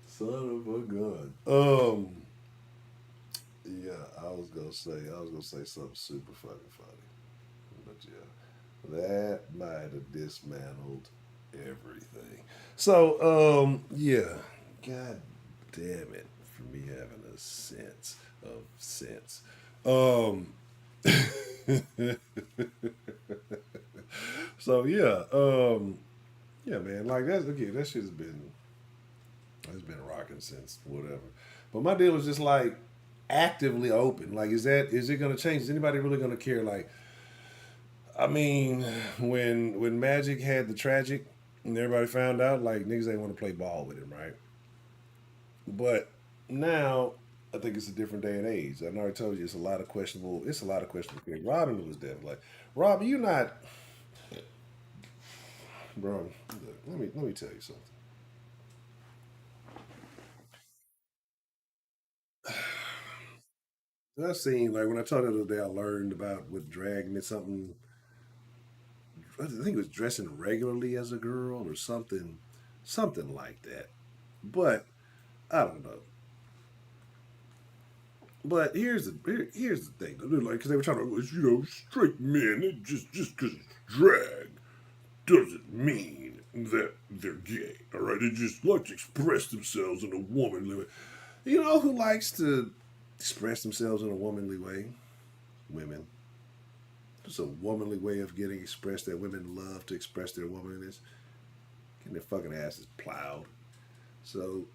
son of a gun. Yeah, I was gonna say something super fucking funny, but yeah, that might have dismantled everything. So, yeah, god damn it for me having a sense of sense. Um, so yeah, yeah, man, like that's okay. That shit's been it's been rocking since whatever. But my deal is just like actively open. Like, is it gonna change? Is anybody really gonna care? Like, I mean, when Magic had the tragic and everybody found out, like niggas ain't want to play ball with him, right? But now I think it's a different day and age. I already told you it's a lot of questionable. It's a lot of questionable things. Robin was definitely like, Robin, you not, bro. Look, let me tell you something. I've seen like when I told you the other day, I learned about what drag meant something. I think it was dressing regularly as a girl or something, something like that. But I don't know. But here's the thing. They're like, because they were trying to, straight men. Just because it's drag doesn't mean that they're gay. All right, they just like to express themselves in a womanly way. You know who likes to express themselves in a womanly way? Women. It's a womanly way of getting expressed that women love to express their womanliness. Getting their fucking asses plowed. So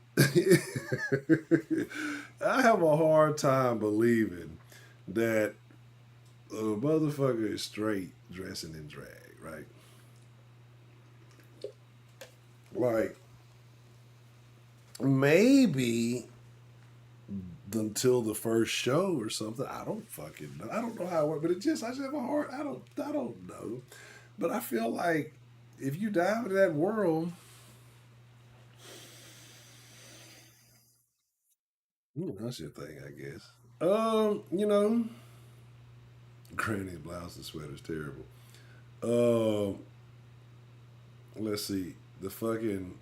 I have a hard time believing that a motherfucker is straight dressing in drag, right? Like maybe until the first show or something. I don't fucking know. I don't know how it works, but I just have a hard. I don't know, but I feel like if you dive into that world, that's your thing, I guess. You know, granny blouse and sweater's terrible. Um, let's see. The fucking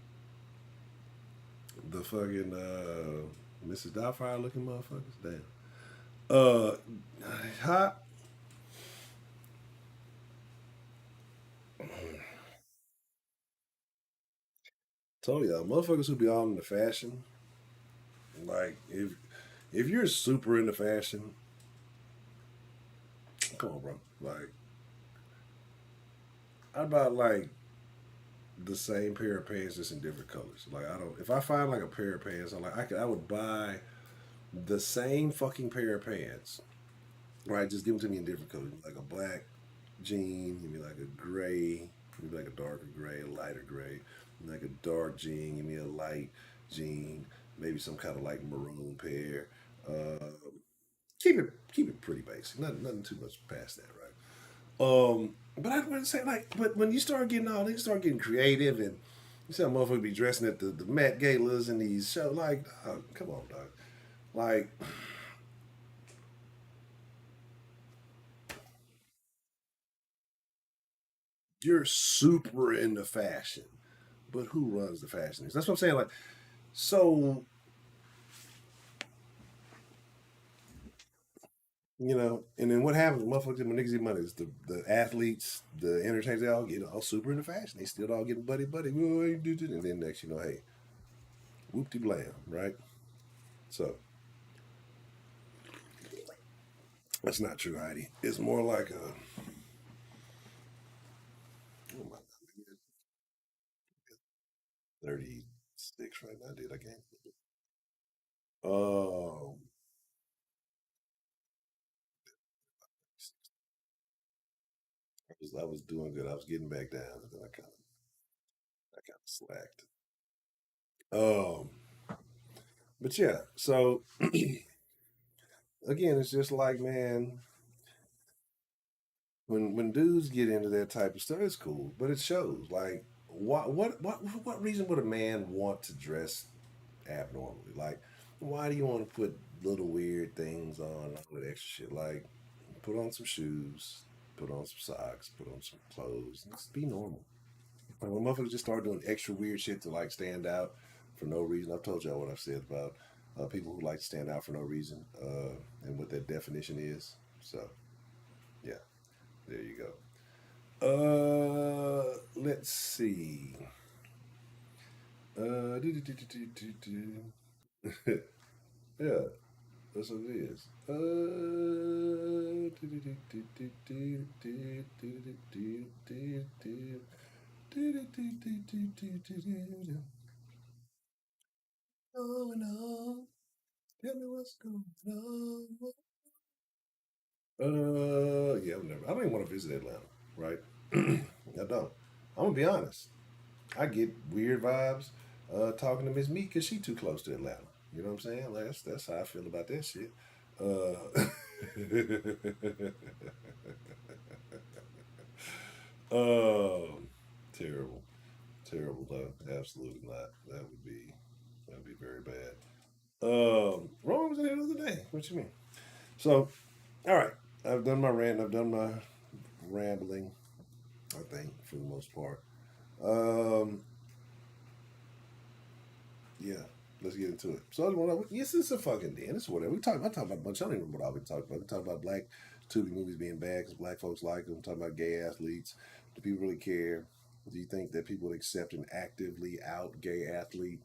Mrs. Doubtfire looking motherfuckers. Damn. Uh, hot. Told y'all, motherfuckers who be all into fashion. Like if you're super into fashion, come on, bro. Like I about like the same pair of pants just in different colors. Like I don't. If I find like a pair of pants, I would buy the same fucking pair of pants. Right, just give them to me in different colors, like a black jean, give me like a gray, give me like a darker gray, a lighter gray, like a dark jean, give me a light jean, maybe some kind of like maroon pair. Uh, keep it pretty basic, nothing too much past that, right? But I would say like, but when you start getting all, you start getting creative, and you see a motherfucker be dressing at the Met Galas and these shows, like, dog, come on, dog, like, you're super into fashion, but who runs the fashion? That's what I'm saying. Like, so and then what happens? Motherfuckers, when niggas get money, is the athletes, the entertainers, they all get all super into fashion. They still all getting buddy, and then next, hey, whoop de blam, right? So that's not true, Heidi. It's more like a, oh my God, maybe it's 36 right now, dude. I can't. Oh, I was doing good. I was getting back down, and then I kind of slacked. Um, but yeah, so again, it's just like, man, when dudes get into that type of stuff, it's cool, but it shows. Like, what reason would a man want to dress abnormally? Like, why do you want to put little weird things on, all that extra shit? Like, put on some shoes, put on some socks, put on some clothes, and just be normal. Like, when motherfuckers just start doing extra weird shit to like stand out for no reason. I've told y'all what I've said about people who like to stand out for no reason, and what that definition is. So yeah, there you go. Let's see. Yeah, that's what it is. Going on. Tell me what's going on. Yeah, I've never. I don't even want to visit Atlanta, right? I don't. I'm gonna be honest. I get weird vibes talking to Miss Meek because she too close to Atlanta. You know what I'm saying? Like, that's how I feel about that shit. Uh, um, terrible, terrible. No, absolutely not. That would be very bad. Roman was in here the other day. What you mean? So, all right. I've done my rant. I've done my rambling. I think for the most part. Um, Yeah, let's get into it. So, yes, it's a fucking den. It's whatever. I talk about a bunch. I don't even remember what all we talked about. We talked about black Tubi movies being bad because black folks like them. Talking about gay athletes. Do people really care? Do you think that people would accept an actively out gay athlete?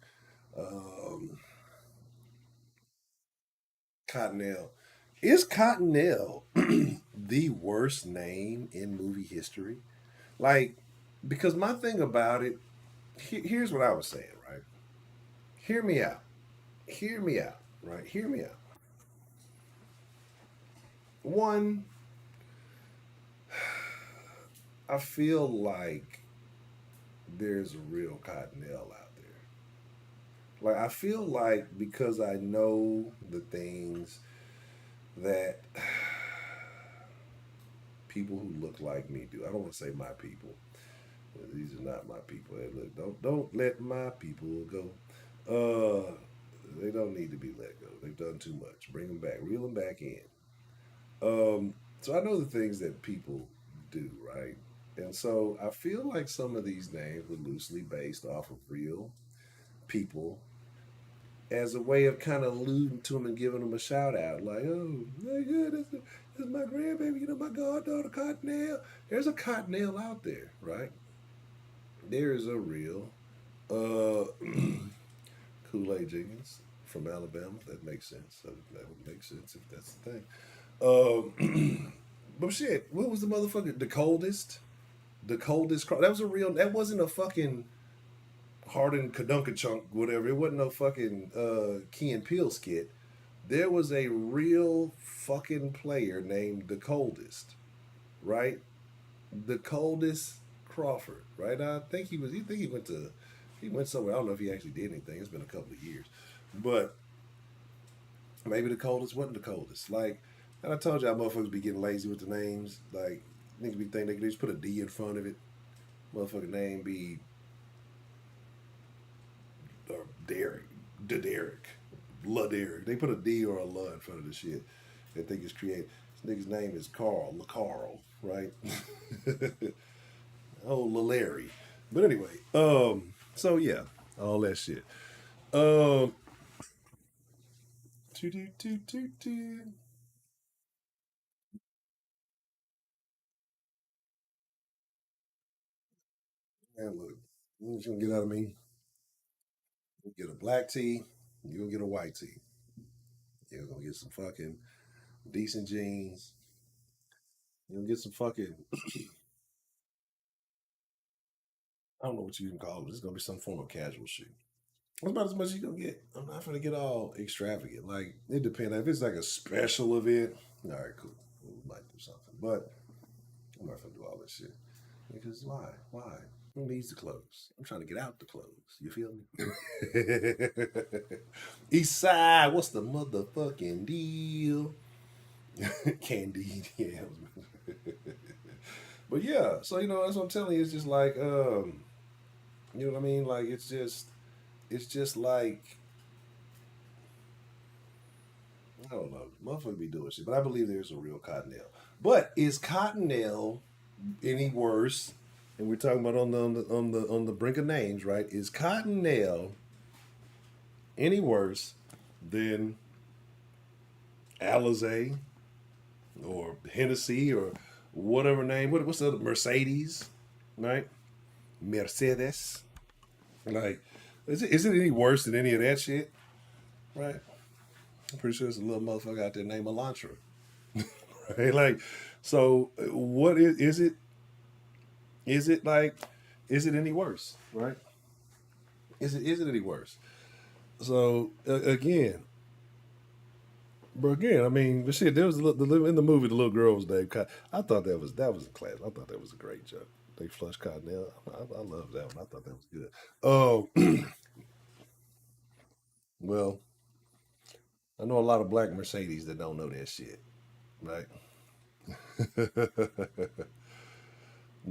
Um, Cottonelle. Is Cottonelle the worst name in movie history? Like, because my thing about it, here's what I was saying, right? Hear me out. Hear me out, right? Hear me out. One, I feel like there's a real Cottonelle out there. Like, I feel like because I know the things that people who look like me do. I don't want to say my people. These are not my people. Hey, look, don't let my people go. Uh, they don't need to be let go. They've done too much. Bring them back. Reel them back in. So I know the things that people do, right? And so I feel like some of these names were loosely based off of real people as a way of kind of alluding to them and giving them a shout out. Like, oh, hey, good, this is my grandbaby, my goddaughter, Cottonelle. There's a Cottonelle out there, right? There is a real uh, Kool-Aid Jenkins from Alabama. That makes sense. That would make sense if that's the thing. But shit, what was the motherfucker? The coldest? The coldest. That was a real. That wasn't a fucking Harden Kadunka whatever. It wasn't no fucking Key and Peele skit. There was a real fucking player named the coldest, right? The coldest Crawford, right? I think he was. He think he went to. He went somewhere. I don't know if he actually did anything. It's been a couple of years, but maybe the coldest wasn't the coldest. Like, and I told y'all, motherfuckers be getting lazy with the names. Like, niggas be thinking they could just put a D in front of it. Motherfucking name be Derek, the Derek, La Derek. They put a D or a La in front of the shit. They think it's creative. This nigga's name is Carl, La Carl, right? Oh, La Larry. But anyway, so yeah, all that shit. Um, toot, toot, toot, toot, toot. Man, look, you just gonna get out of me. You get a black tea, you gonna get a white tea. You're gonna get some fucking decent jeans. You're gonna get some fucking I don't know what you can call it. It's gonna be some form of casual shoe. That's about as much as you're gonna get. I'm not gonna get all extravagant. Like it depends. If it's like a special event, all right, cool. We might do something. But I'm not gonna do all this shit. Because why? Why? Who needs the clothes? I'm trying to get out the clothes. You feel me? East side, what's the motherfucking deal? Candide, yeah. But yeah, so that's what I'm telling you. It's just like, you know what I mean? Like it's just like I don't know, motherfucker be doing shit. But I believe there's a real Cottonelle. But is Cottonelle any worse? And we're talking about on the brink of names, right? Is Cottonelle any worse than Alizé or Hennessy or whatever name? What's the other Mercedes, right? Mercedes. Like, is it any worse than any of that shit? Right? I'm pretty sure there's a little motherfucker out there named Elantra. Right? Like, so what is it? Is it like, is it any worse? Right? Is it any worse? So again, but again, I mean, but shit, there was in the movie the little girl was named Cotton. I thought that was a class. I thought that was a great joke. They flushed Cottonelle. I love that one. I thought that was good. Oh, well, I know a lot of black Mercedes that don't know that shit, right?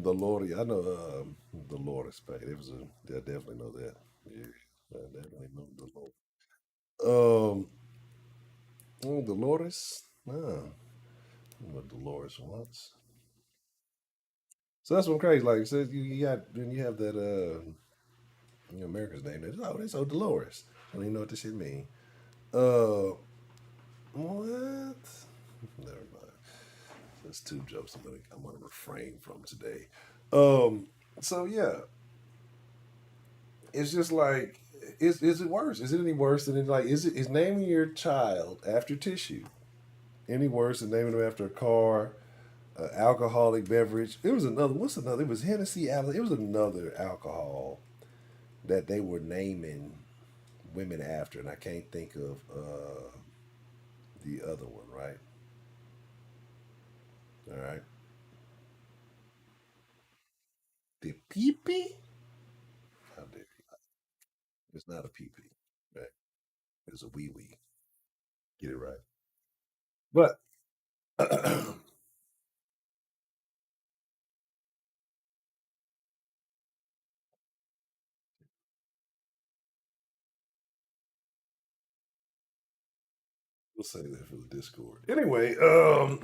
Dolores, I know Dolores Pay. It was I definitely know that. Yeah, I definitely know Dolores. Dolores. Ah, I know what Dolores once. So that's what crazy. Like, so you got then you have that America's name. They so Dolores. I don't even know what this shit mean. Uh, what? Never mind. That's two jokes I'm gonna refrain from today. Um, so yeah, it's just like, is it worse? Is it any worse than like is naming your child after tissue any worse than naming them after a car, alcoholic beverage? It was another. What's another? It was Hennessy. It was another alcohol that they were naming women after, and I can't think of the other one. Right? All right. The pee. How dare you? It's not a pee. Right? It's a wee wee. Get it right. But we'll say that for the Discord. Anyway, oh,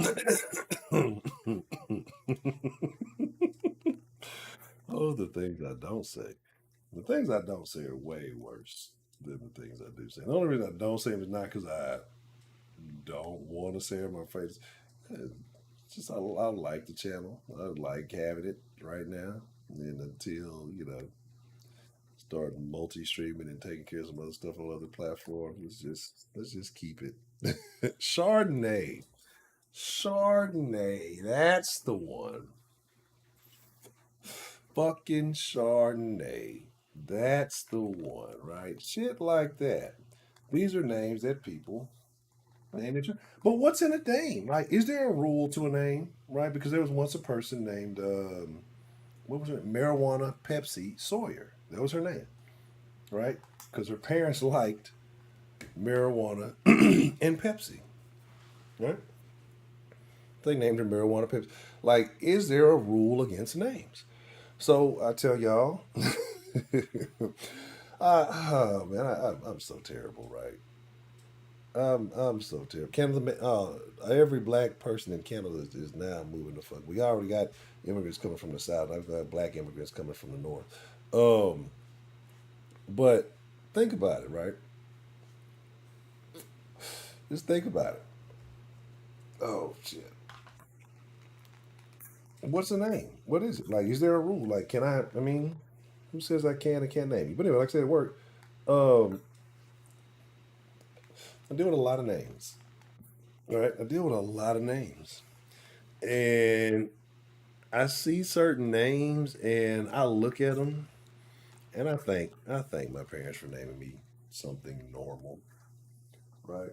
the things I don't say. The things I don't say are way worse than the things I do say. The only reason I don't say them is not because I don't want to say them on my face. It's just I like the channel. I like having it right now. And until, start multi-streaming and taking care of some other stuff on other platforms, let's just keep it. Chardonnay. That's the one. fucking Chardonnay. That's the one, right? Shit like that. These are names that people name it. But what's in a name? Like, is there a rule to a name? Right? Because there was once a person named what was her marijuana Pepsi Sawyer. That was her name, right? Because her parents liked marijuana and Pepsi, right? They named her marijuana Pepsi. Like, is there a rule against names? So I tell y'all, oh man, I'm so terrible, right? I'm so terrible. Canada, every black person in Canada is now moving the fuck. We already got immigrants coming from the south. I've got black immigrants coming from the north. Um, but think about it, right? Just think about it. Oh shit. What's the name? What is it? Like, is there a rule? Like, can I? I mean, who says I can and can't name you? But anyway, like I said, at work, um, I deal with a lot of names. All right, I deal with a lot of names, and I see certain names, and I look at them, and I thank my parents for naming me something normal. Right,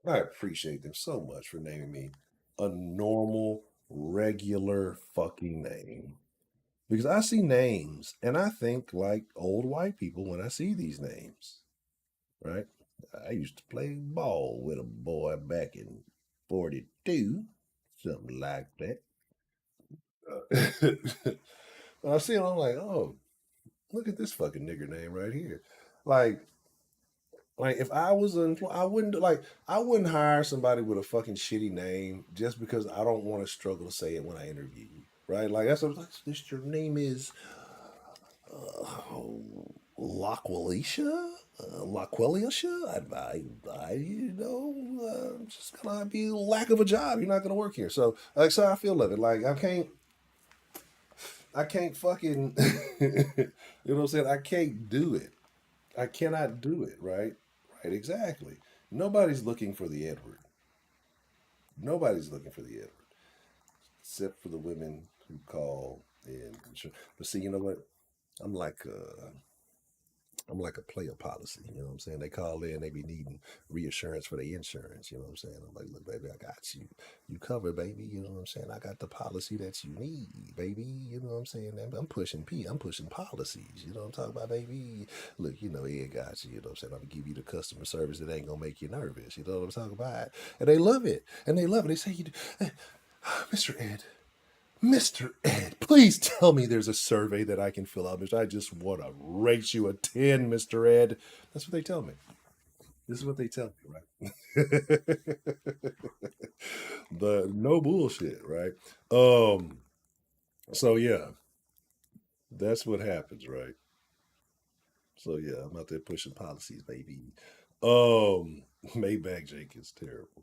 I appreciate them so much for naming me a normal, regular fucking name. Because I see names and I think like old white people when I see these names, right? I used to play ball with a boy back in 42, something like that. When I see him, I'm like, oh, look at this fucking nigger name right here. Like, like if I was an employee, I wouldn't hire somebody with a fucking shitty name just because I don't want to struggle to say it when I interview you, right? Like that's what like, this your name is Laquelisha? Laquelisha? I'm just gonna be lack of a job. You're not gonna work here. So, like, so I feel of it. Like, I can't fucking, you know what I'm saying? I can't do it. I cannot do it. Right? Right? Exactly. Nobody's looking for the Edward. Nobody's looking for the Edward, except for the women who call in. But see, you know what? I'm like, I'm like a player policy. You know what I'm saying? They call in, they be needing reassurance for their insurance. You know what I'm saying? I'm like, look, baby, I got you. You covered, baby. You know what I'm saying? I got the policy that you need, baby. You know what I'm saying? I'm pushing P. I'm pushing policies. You know what I'm talking about, baby? Look, you know, Ed got you. You know what I'm saying? I'm gonna give you the customer service that ain't gonna make you nervous. You know what I'm talking about? And they love it. And they love it. They say, Mr. Ed, Mr. Ed, please tell me there's a survey that I can fill out, Mr. I just want to rate you a 10, Mr. Ed. That's what they tell me. This is what they tell me, right? The no bullshit, right? Um, so yeah, that's what happens, right? So yeah, I'm out there pushing policies, baby. Maybach Jenkins, terrible.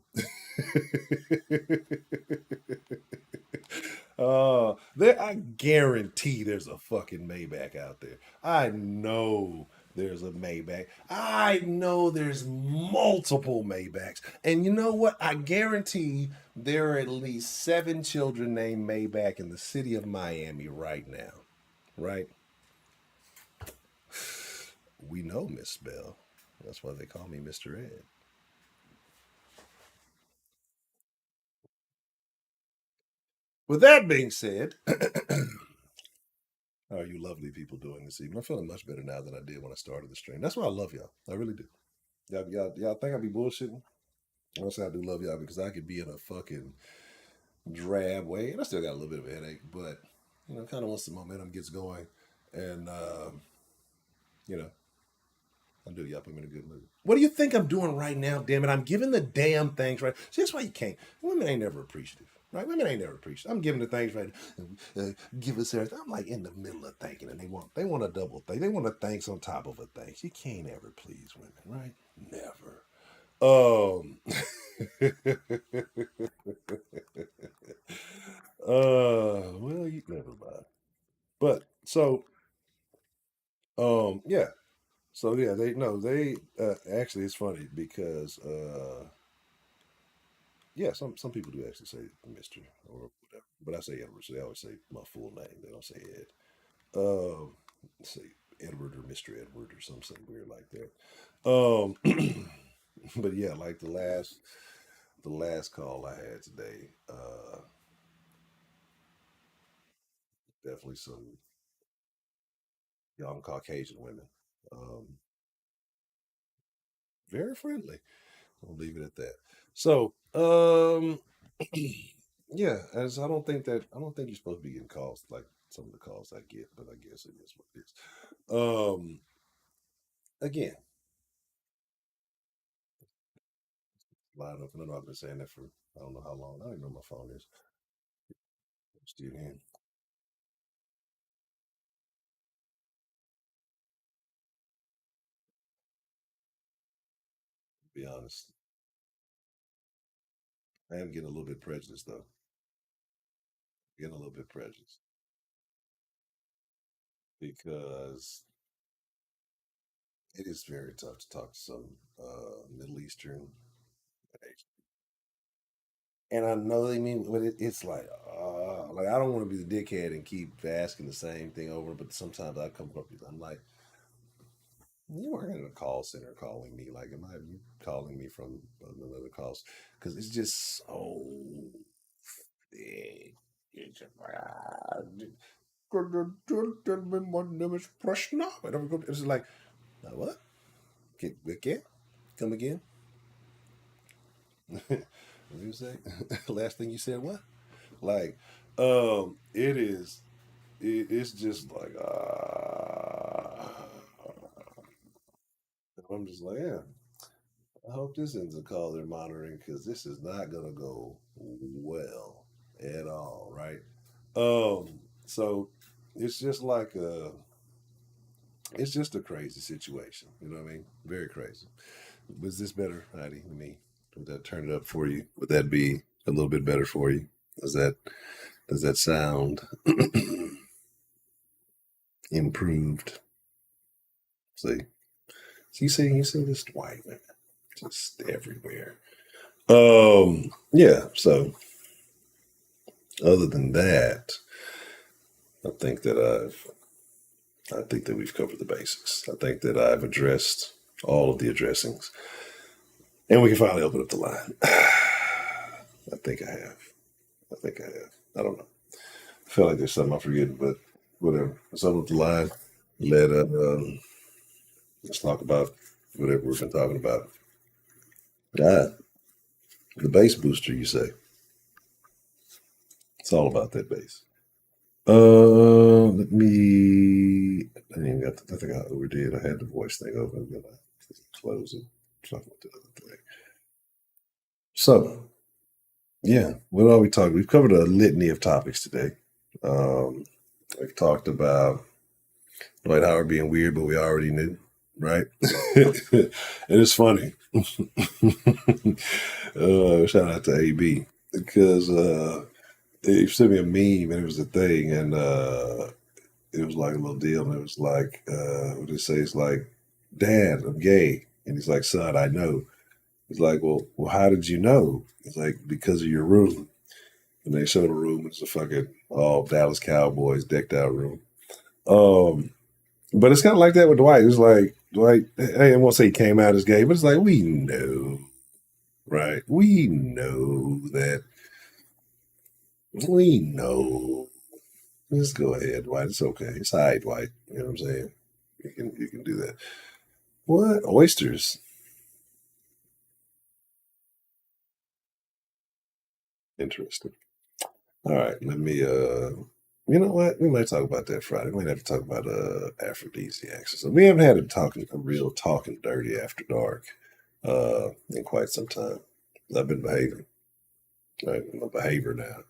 There, I guarantee there's a fucking Maybach out there. I know there's a Maybach. I know there's multiple Maybachs. And you know what? I guarantee there are at least 7 children named Maybach in the city of Miami right now. Right? We know Miss Bell. That's why they call me Mr. Ed. With that being said, how are you lovely people doing this evening? I'm feeling much better now than I did when I started the stream. That's why I love y'all. I really do. Y'all think I be bullshitting? Honestly, I do love y'all because I could be in a fucking drab way, and I still got a little bit of a headache, but you know, kind of once the momentum gets going, and you know, I do y'all put me in a good mood. What do you think I'm doing right now? Damn it, I'm giving the damn things right. See, that's why you can't. Women ain't never appreciative. Right? Women ain't never appreciative. I'm giving the things right. Give us everything. I'm like in the middle of thinking, and they want a double think. They want to thanks on top of a thanks. You can't ever please women, right? Never. Um, well, you never mind. But so, yeah. So yeah, they no, they actually it's funny because yeah, some people do actually say Mister or whatever. But I say Edward, so they always say my full name. They don't say Ed. Um, say Edward or Mr. Edward or something weird like that. But yeah, like the last call I had today, definitely some young Caucasian women. Um, very friendly. I'll leave it at that. So, yeah, as I don't think you're supposed to be getting calls like some of the calls I get, but I guess it is what it is. Again, line up, and I know I've been saying that for I don't know how long. I don't even know my phone is. Still in. To be honest, I am getting a little bit prejudiced though. Getting a little bit prejudiced because it is very tough to talk to some Middle Eastern, and I know they mean, but it's like I don't want to be the dickhead and keep asking the same thing over. But sometimes I come up with, I'm like, you weren't in a call center calling me. Like, am I you calling me from another call? Because it's just so big. It's it's like, what? Again? Come again? What do you say? Last thing you said, what? Like, it is. It's just like, I'm just like, yeah. I hope this ends a call they're monitoring because this is not gonna go well at all, right? So it's just like it's just a crazy situation. You know what I mean? Very crazy. Was this better, Heidi? Let me would that turn it up for you? Would that be a little bit better for you? Does that does that sound improved? See, you see this white women just everywhere. Yeah. So other than that, I think that I think that we've covered the basics. I think that I've addressed all of the addressings, and we can finally open up the line. I think I have. I think I have. I don't know. I feel like there's something I'm forgetting, but whatever. Let's open up the line. Let let's talk about whatever we've been talking about. Ah, the bass booster. You say it's all about that bass. Let me. I didn't even got. I think I overdid. I had the voice thing open. I'm gonna close it. Talking about the other thing. So yeah, what are we talking? We've covered a litany of topics today. Um, we've talked about Dwight Howard being weird, but we already knew, right? And it's funny. Shout out to AB because he sent me a meme and it was a thing, and it was like a little deal, and it was like, what did it say? It's like, Dad, I'm gay, and he's like, Son, I know. He's like, well, how did you know? It's like because of your room. And they show the room. It's a fucking all Dallas Cowboys decked out room. Um, but it's kind of like that with Dwight. It's like Dwight. I won't say he came out as gay, but it's like we know, right? We know that. We know. Just go ahead, Dwight. It's okay. It's all right, Dwight. You know what I'm saying? You can do that. What oysters? Interesting. All right, let me. You know what? We might talk about that Friday. We might have to talk about aphrodisiacs. So we haven't had a real talking dirty after dark in quite some time. I've been behaving. Right? I'm a behavior now.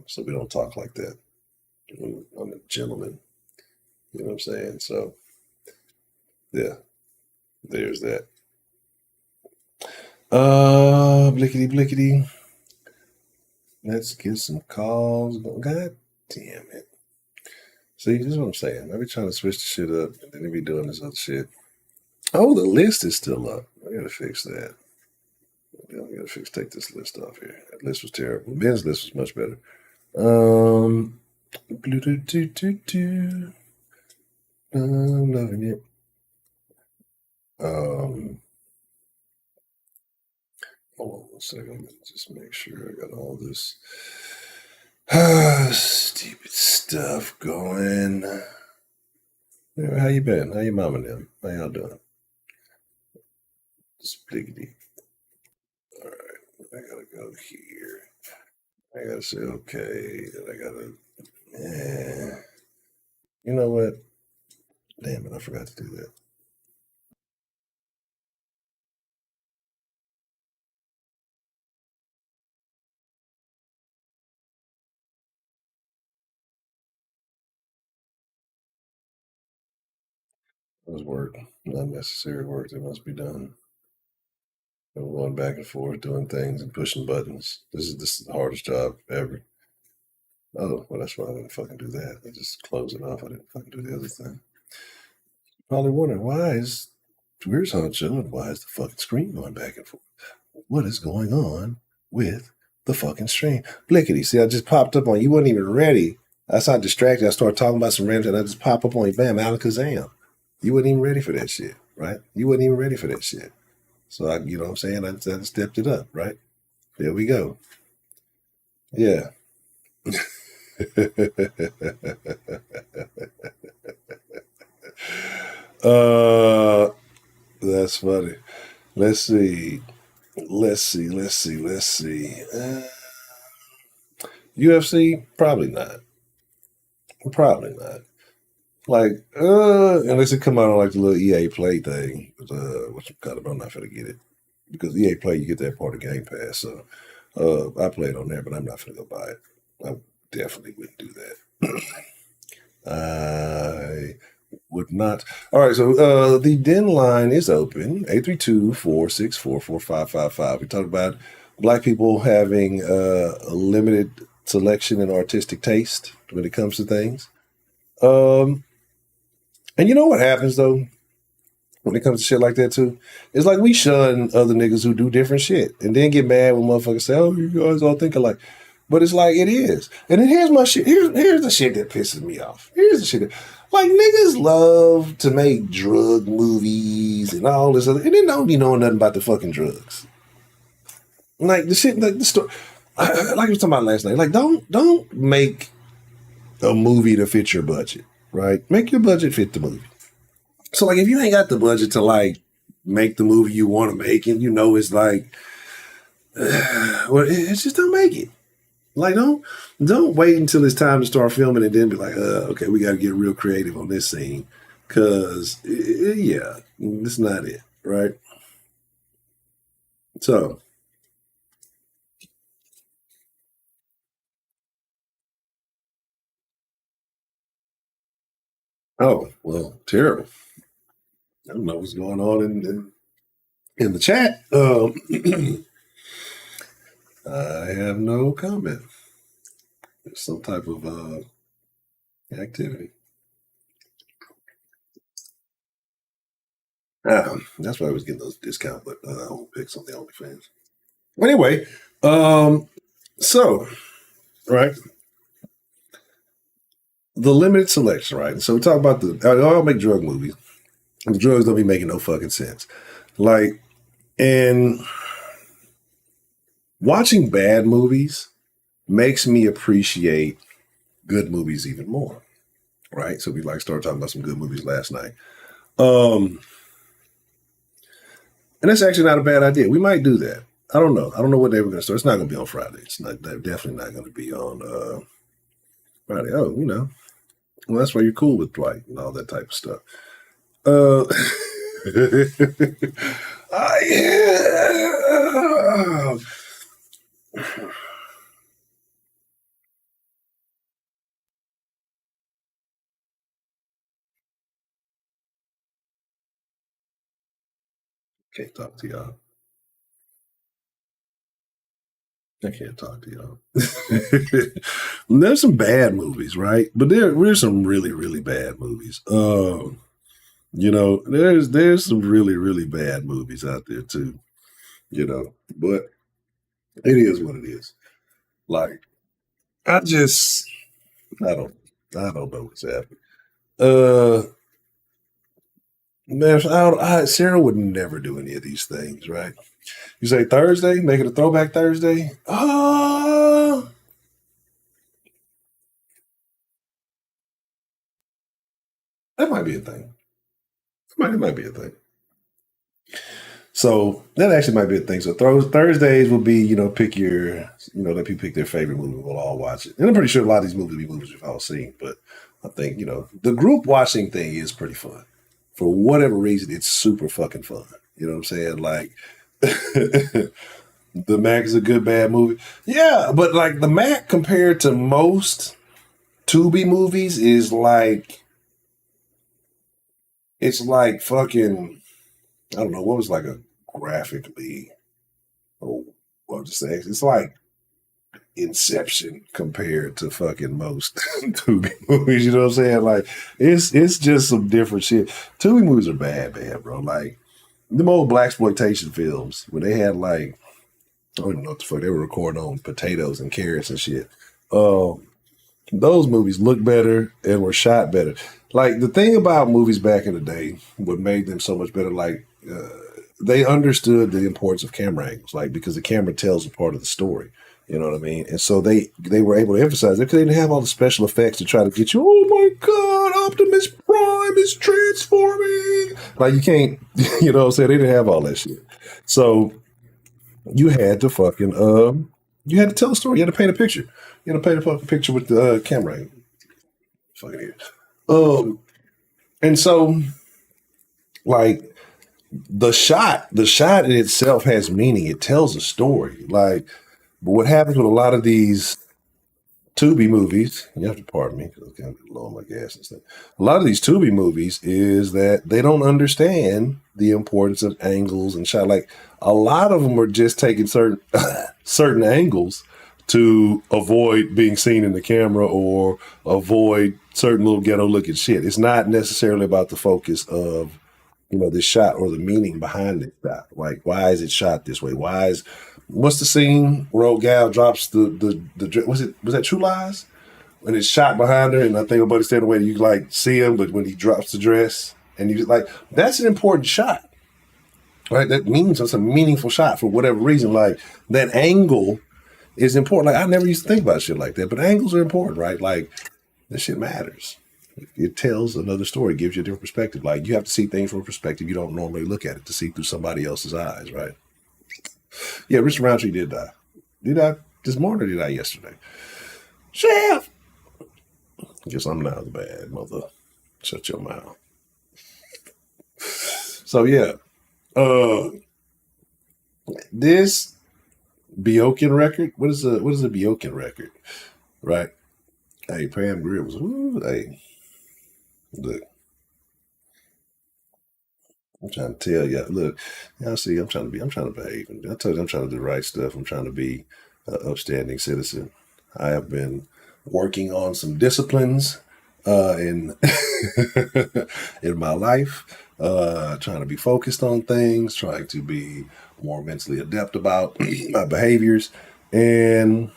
So we don't talk like that. I'm a gentleman. You know what I'm saying? So yeah, there's that. Blickety blickety. Let's get some calls. God damn it. See, this is what I'm saying. I be trying to switch the shit up, and then they be doing this other shit. Oh, the list is still up. I gotta fix that. We gotta gotta take this list off here. That list was terrible. Ben's list was much better. I'm loving it. Hold on 1 second. Let me just make sure I got all this stupid stuff going. Anyway, how you been? How your mom and them? How y'all doing? Spliggity. All right, I gotta go here. I gotta say okay. Then I gotta. You know what? Damn it! I forgot to do that. It was work, unnecessary work that must be done. I'm going back and forth, doing things and pushing buttons. This is the hardest job ever. Oh, well, that's why I didn't fucking do that. I just close it off. I didn't fucking do the other thing. Probably wondering where's Honcho and why is the fucking screen going back and forth? What is going on with the fucking stream? Blickety, see, I just popped up on you. You wasn't even ready. I got distracted. I started talking about some random, and I just pop up on you. Bam, Alakazam. You wasn't even ready for that shit, right? You wasn't even ready for that shit. So, you know what I'm saying? I stepped it up, right? There we go. Yeah. That's funny. Let's see. UFC? Probably not. Like, unless it come out on like the little EA Play thing, which I'm not gonna get it because EA Play you get that part of Game Pass. So, I played on there, but I'm not gonna go buy it. I definitely wouldn't do that. I would not. All right, so the Denline is open. 832-464-4555. We talked about Black people having a limited selection and artistic taste when it comes to things. And you know what happens though when it comes to shit like that too? It's like we shun other niggas who do different shit and then get mad when motherfuckers say, "Oh, you guys all think alike." But it's like it is. And then here's my shit. Here's the shit that pisses me off. Here's the shit like niggas love to make drug movies and all this other, and then don't be knowing nothing about the fucking drugs. Like the shit, like the story, like we was talking about last night. Like don't make a movie to fit your budget, right? Make your budget fit the movie. So like if you ain't got the budget to like make the movie you want to make, and you know it's like, well, it's just don't make it. Like don't wait until it's time to start filming and then be like, okay, we got to get real creative on this scene, cause yeah, that's not it, right? So. Oh, well, terrible. I don't know what's going on in the chat. I have no comment. There's some type of activity. That's why I was getting those discounts, but I won't pick on the OnlyFans. Anyway, so, right. The limited selection, right? So we talk about I all make drug movies. The drugs don't be making no fucking sense. Like, and watching bad movies makes me appreciate good movies even more, right? So we started talking about some good movies last night. And that's actually not a bad idea. We might do that. I don't know. I don't know what day we're going to start. It's not going to be on Friday. It's definitely not going to be on Friday. Oh, you know. Well, that's why you're cool with Dwight and all that type of stuff. Can't talk to y'all. I can't talk to y'all. There's some bad movies, right? But there's some really, really bad movies. You know, there's some really, really bad movies out there too. You know, but It is what it is. Like I just I don't I don't know what's happening. Uh Man, Sarah would never do any of these things, right? You say Thursday, make it a throwback Thursday. That might be a thing. It might be a thing. So that actually might be a thing. So Thursdays will be, pick your, let people pick their favorite movie. We'll all watch it. And I'm pretty sure a lot of these movies will be movies we've all seen. But I think, the group watching thing is pretty fun. For whatever reason, it's super fucking fun. You know what I'm saying? Like, The Mac is a good bad movie. Yeah, but like The Mac compared to most Tubi movies is like, it's like fucking, I don't know, what was like a graphically, oh, what to say? It's like Inception compared to fucking most Tubi movies. You know what I'm saying? Like it's just some different shit. Tubi movies are bad, bro. Like the old black exploitation films when they had like I don't even know what the fuck they were recording on potatoes and carrots and shit. Uh, those movies look better and were shot better. Like the thing about movies back in the day, what made them so much better, like they understood the importance of camera angles, like because the camera tells a part of the story. You know what I mean? And so they were able to emphasize it because they didn't have all the special effects to try to get you. Oh my God, Optimus Prime is transforming! Like you can't, you know what I'm saying? They didn't have all that shit. So you had to fucking you had to tell a story. You had to paint a picture. You had to paint a fucking picture with the camera angle. Fucking here. Um, and so like the shot in itself has meaning. It tells a story. Like, but what happens with a lot of these Tubi movies, you have to pardon me because I'm low on my gas and stuff. A lot of these Tubi movies is that they don't understand the importance of angles and shot. Like a lot of them are just taking certain certain angles to avoid being seen in the camera or avoid certain little ghetto looking shit. It's not necessarily about the focus of this shot or the meaning behind it shot. Like, why is it shot this way? What's the scene where old gal drops the was that True Lies? When it's shot behind her and I think nobody's standing away, you like see him, but when he drops the dress and you like, that's an important shot, right? That means it's a meaningful shot for whatever reason. Like that angle is important. Like I never used to think about shit like that, but angles are important, right? Like this shit matters. It tells another story, gives you a different perspective. Like you have to see things from a perspective you don't normally look at it to see through somebody else's eyes, right? Yeah, Richard Roundtree did die. Did I this morning or did I yesterday? Chef! Guess I'm now the bad mother. Shut your mouth. So yeah, uh, this Biokin record. What is a Biokin record? Right? Hey, Pam Grier was. Ooh, hey, look, I'm trying to tell you. Look, y'all see, I'm trying to behave. I told you I'm trying to do the right stuff. I'm trying to be an upstanding citizen. I have been working on some disciplines in in my life, trying to be focused on things, trying to be more mentally adept about my behaviors, and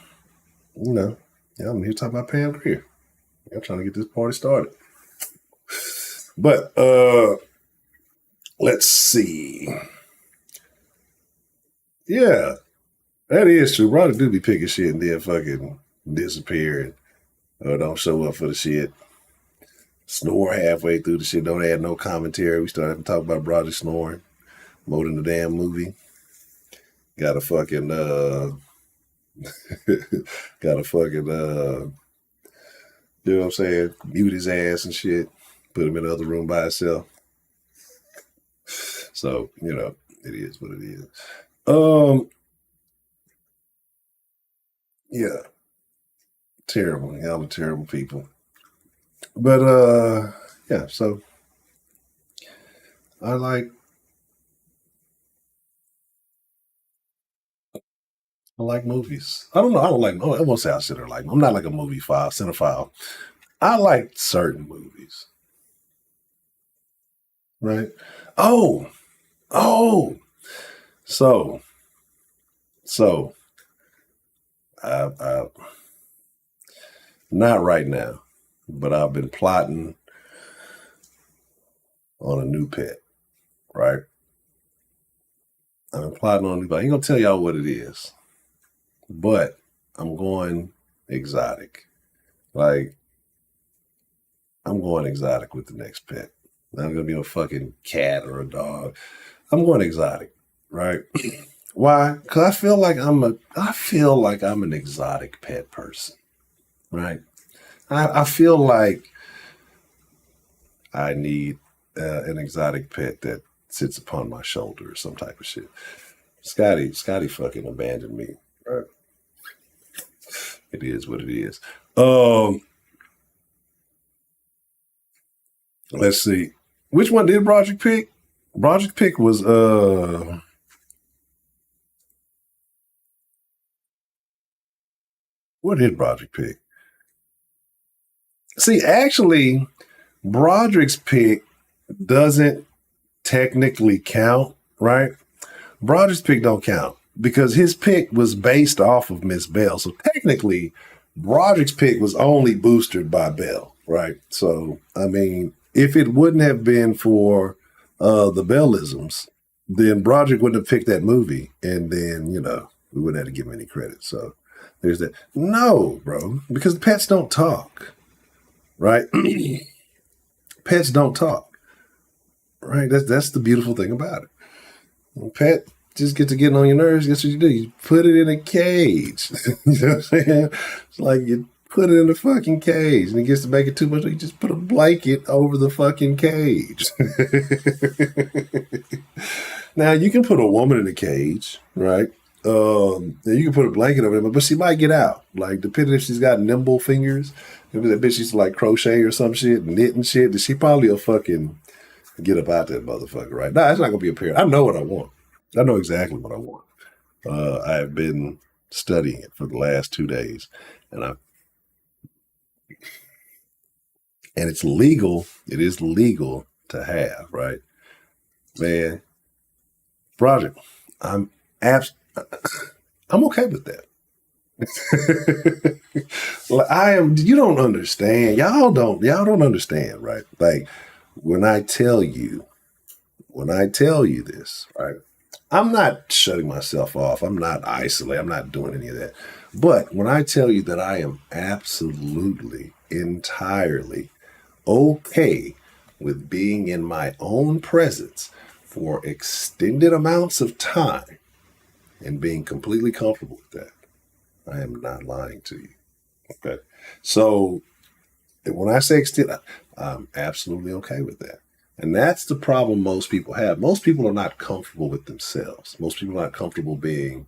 you know, yeah, I'm here talking about Pam Grier. I'm trying to get this party started. But let's see. Yeah, that is true. Brother do be picking shit and then fucking disappearing or don't show up for the shit. Snore halfway through the shit. Don't add no commentary. We start having to talk about Brother snoring more than the damn movie. Got a fucking got a fucking you know what I'm saying? Mute his ass and shit. Put him in the other room by himself. So it is what it is. Um, yeah, terrible. Y'all are terrible people. But yeah. So I like I like movies. I don't know. I don't like. I won't say I sit there like. I'm not like a movie file, cinephile. I like certain movies, right? Oh, oh. So, so I not right now, but I've been plotting on a new pet, right? I've been plotting on a new pet. I ain't gonna tell y'all what it is, but I'm going exotic. Like, I'm going exotic with the next pet. Not gonna be a fucking cat or a dog. I'm going exotic, right? Why? Because I feel like I'm an exotic pet person, right? I feel like I need an exotic pet that sits upon my shoulder or some type of shit. Scotty fucking abandoned me. Right? It is what it is. Um, let's see. Which one did Broderick pick? Broderick pick was what did Broderick pick? See, actually, Broderick's pick doesn't technically count, right? Broderick's pick don't count because his pick was based off of Miss Bell. So technically, Broderick's pick was only boosted by Bell, right? So, I mean, if it wouldn't have been for the Bellisms, then Broderick wouldn't have picked that movie. And then, we wouldn't have to give him any credit. So there's that. No, bro, because pets don't talk, right? Pets don't talk, right? That's the beautiful thing about it. Pet just get to getting on your nerves. Guess what you do? You put it in a cage. You know what I'm saying? It's like you put it in a fucking cage and it gets to make it too much. You just put a blanket over the fucking cage. Now, you can put a woman in a cage, right? You can put a blanket over them, but she might get out. Like, depending if she's got nimble fingers, maybe that bitch used to like crochet or some shit, knit and shit, she probably will fucking get up out that motherfucker, right? Nah, it's not gonna be a parent. I know what I want. I know exactly what I want. I've been studying it for the last 2 days, and it's legal. It is legal to have, right, man? Project. I'm abs- I'm okay with that. Like, I am. You don't understand. Y'all don't understand, right? Like when I tell you this, right? I'm not shutting myself off. I'm not isolating. I'm not doing any of that. But when I tell you that I am absolutely, entirely okay with being in my own presence for extended amounts of time and being completely comfortable with that, I am not lying to you. Okay. So when I say extended, I'm absolutely okay with that. And that's the problem most people have. Most people are not comfortable with themselves. Most people are not comfortable being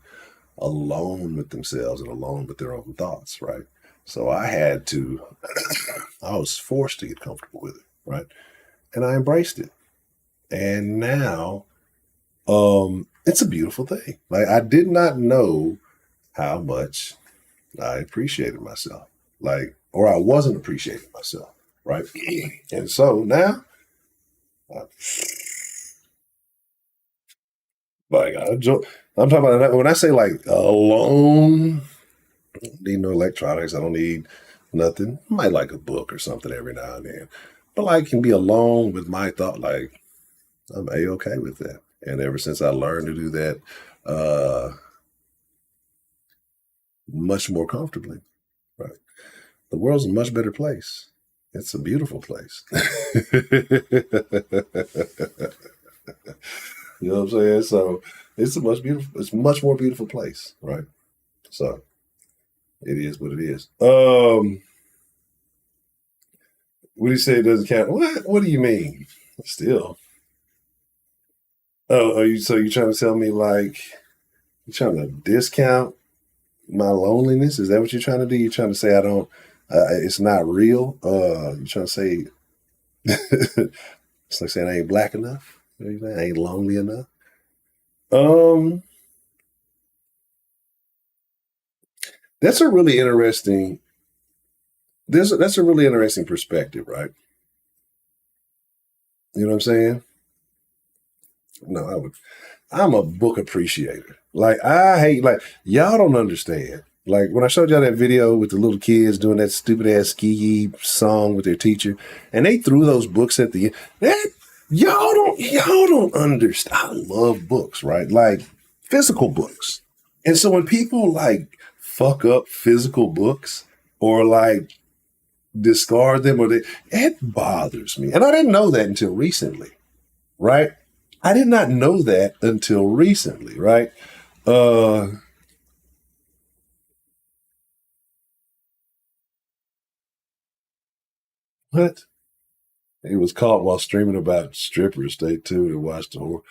alone with themselves and alone with their own thoughts, right? So I was forced to get comfortable with it, right? And I embraced it. And now, it's a beautiful thing. Like, I did not know how much I appreciated myself, like, or I wasn't appreciating myself, right? And so now, I, like, I'm talking about when I say like alone. I don't need no electronics. I don't need nothing. I might like a book or something every now and then, but like can be alone with my thought. Like I'm okay with that. And ever since I learned to do that, much more comfortably, right? The world's a much better place. It's a beautiful place. You know what I'm saying? So it's a much more beautiful place, right? So it is what it is. What do you say it doesn't count? What do you mean? Still. Oh, you trying to tell me like you trying to discount my loneliness? Is that what you're trying to do? You trying to say I don't it's not real? You trying to say it's like saying I ain't black enough? I ain't lonely enough? Um that's a really interesting that's a really interesting perspective, right? You know what I'm saying? No, I'm a book appreciator. Like I hate like y'all don't understand. Like when I showed y'all that video with the little kids doing that stupid ass ski song with their teacher, and they threw those books at the end. That y'all don't understand. I love books, right? Like physical books. And so when people like fuck up physical books or like discard them it bothers me. And I didn't know that until recently, right? I did not know that until recently, right? Uh what? He was caught while streaming about strippers. Stay tuned and watch the horror.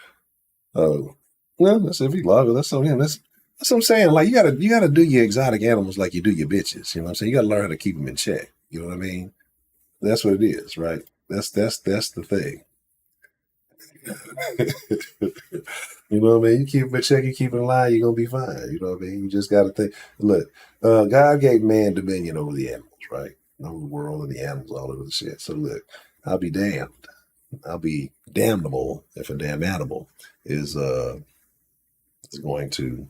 Well, that's if he loves it. That's on him. That's what I'm saying. Like you gotta do your exotic animals like you do your bitches. You know what I'm saying? You gotta learn how to keep them in check. You know what I mean? That's what it is, right? That's the thing. You know what I mean? You keep them in check, you keep it in line, you're gonna be fine. You know what I mean? You just gotta think. Look, God gave man dominion over the animals, right? Over the world and the animals, all over the shit. So look, I'll be damned. I'll be damnable if a damn animal is uh is going to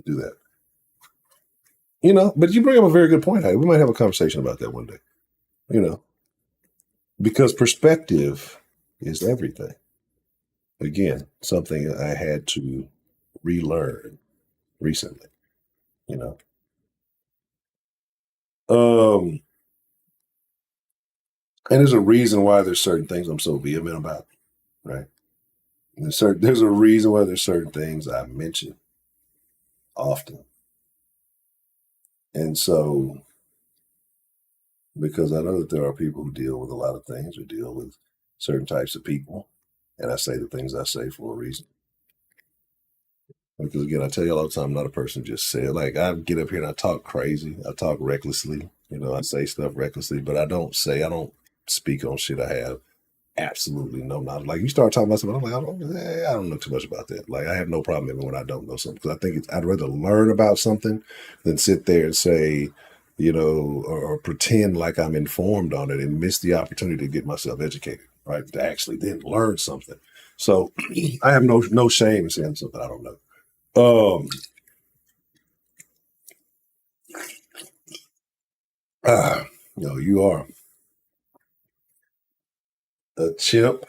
do that. You know, but you bring up a very good point, Heidi. We might have a conversation about that one day. You know, because perspective is everything. Again, something I had to relearn recently. You know, um, and there's a reason why there's certain things I'm so vehement about, right? There's a reason why there's certain things I mention often, and so because I know that there are people who deal with a lot of things or deal with certain types of people, and I say the things I say for a reason. Because again, I tell you all the time, I'm not a person who just say like I get up here and I talk crazy, I talk recklessly, I say stuff recklessly, but I don't speak on shit I have absolutely no knowledge. Like you start talking about something, I'm like, I don't know too much about that. Like I have no problem even when I don't know something because I think I'd rather learn about something than sit there and say, or pretend like I'm informed on it and miss the opportunity to get myself educated, right? To actually then learn something. So I have no shame in saying something I don't know. Um, no, you are a chimp,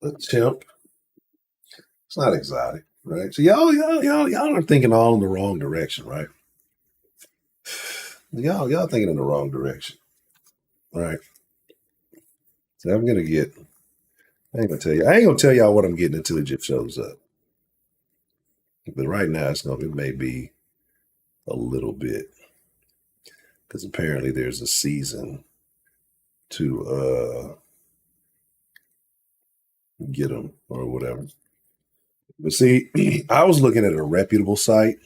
a chimp. It's not exotic, right? So y'all are thinking all in the wrong direction, right? Y'all thinking in the wrong direction, right? So I'm gonna get. I ain't gonna tell you. I ain't gonna tell y'all what I'm getting until it just shows up. But right now, it may be a little bit because apparently there's a season to get them or whatever. But see, I was looking at a reputable site,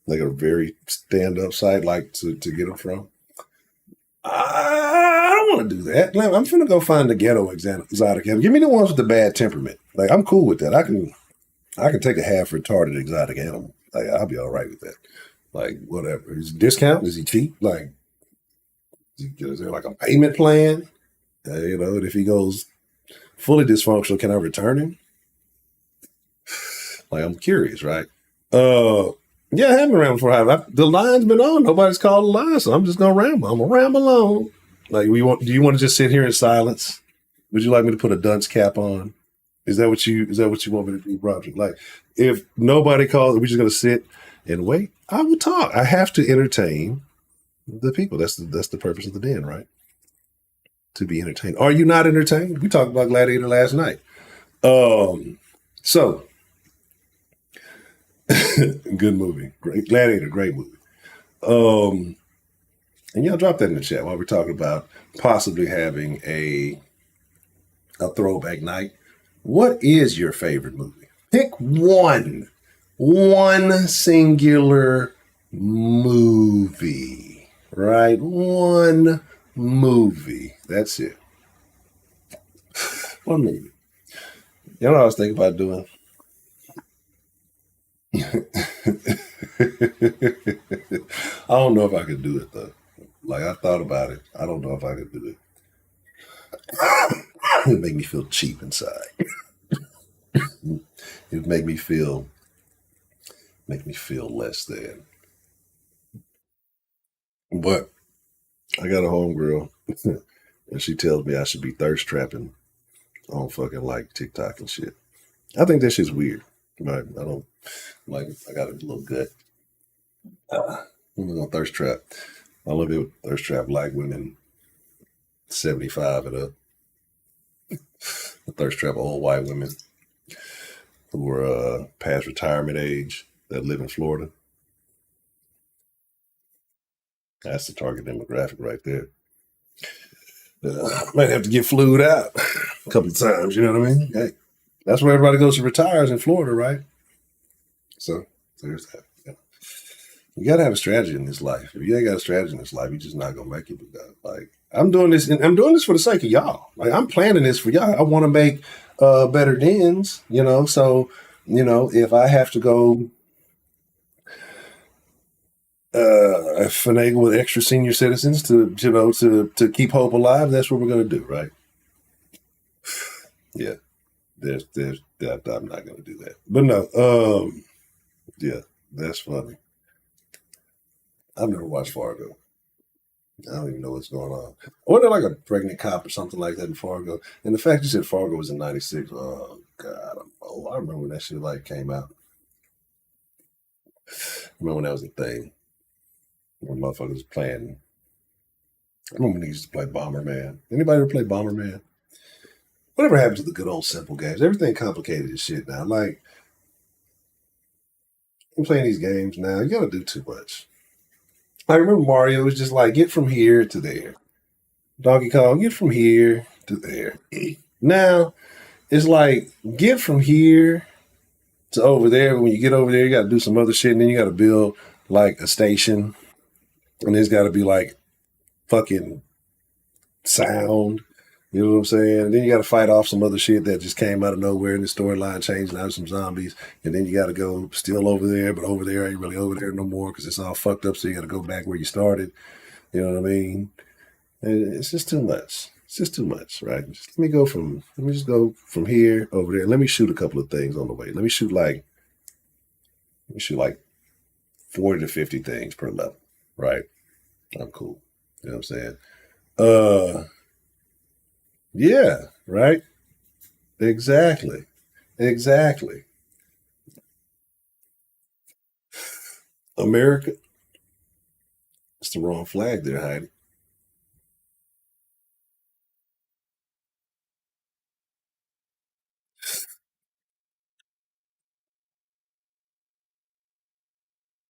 like a very stand up site, like to get them from. I don't want to do that. I'm finna go find the ghetto exotic animal. Give me the ones with the bad temperament. Like I'm cool with that. I can take a half retarded exotic animal. Like I'll be all right with that. Like whatever. Is he discount? Is he cheap? Like is there like a payment plan? And if he goes fully dysfunctional, can I return him? Like I'm curious, right? Uh, yeah, I haven't been around for the line's been on. Nobody's called a line, so I'm just gonna ramble. I'm gonna ramble on. Like do you want to just sit here in silence? Would you like me to put a dunce cap on? Is that what you want me to do, Roger? Like if nobody calls, we're just gonna sit and wait. I will talk. I have to entertain the people. That's the purpose of the den, right? To be entertained. Are you not entertained? We talked about Gladiator last night. So good movie. Great Gladiator, great movie. And y'all drop that in the chat while we're talking about possibly having a throwback night. What is your favorite movie? Pick one singular movie, right? One movie. That's it. One movie. You know what I was thinking about doing? I don't know if I could do it though. Like I thought about it. I don't know if I could do it. It make me feel cheap inside. It make me feel less than. But I got a homegirl, and she tells me I should be thirst trapping on fucking like TikTok and shit. I think that shit's weird. Right? I don't like. I got a little gut. I'm gonna thirst trap. I look at thirst trap black women 75 and up. I thirst trap old white women who are past retirement age that live in Florida. That's the target demographic right there. Might have to get flued out a couple of times. You know what I mean? Hey, that's where everybody goes to retire is in Florida, right? So there's that. Yeah. You gotta have a strategy in this life. If you ain't got a strategy in this life, you're just not gonna make it. Like I'm doing this, and I'm doing this for the sake of y'all. Like I'm planning this for y'all. I want to make better dens. So if I have to go finagle with extra senior citizens to keep hope alive, that's what we're gonna do, right? Yeah. I'm not gonna do that. But no, yeah, that's funny. I've never watched Fargo. I don't even know what's going on. I wonder like a pregnant cop or something like that in Fargo. And the fact you said Fargo was in '96, oh god, I remember when that shit like came out. I remember when that was a thing. When motherfuckers was playing. I remember when they used to play Bomberman. Anybody ever play Bomberman? Whatever happened to the good old simple games? Everything complicated as shit now. Like, I'm playing these games now. You gotta do too much. I remember Mario was just like, get from here to there. Donkey Kong, get from here to there. Now, it's like, get from here to over there. But when you get over there, you got to do some other shit. And then you got to build like a station. And there's got to be like fucking sound. You know what I'm saying? And then you got to fight off some other shit that just came out of nowhere and the storyline changed. Now some zombies. And then you got to go still over there, but over there ain't really over there no more because it's all fucked up. So you got to go back where you started. You know what I mean? And it's just too much. It's just too much, right? Let me just go from here over there. Let me shoot a couple of things on the way. Let me shoot like 40 to 50 things per level, right? I'm cool. You know what I'm saying? Yeah, right? Exactly. America, it's the wrong flag there, Heidi.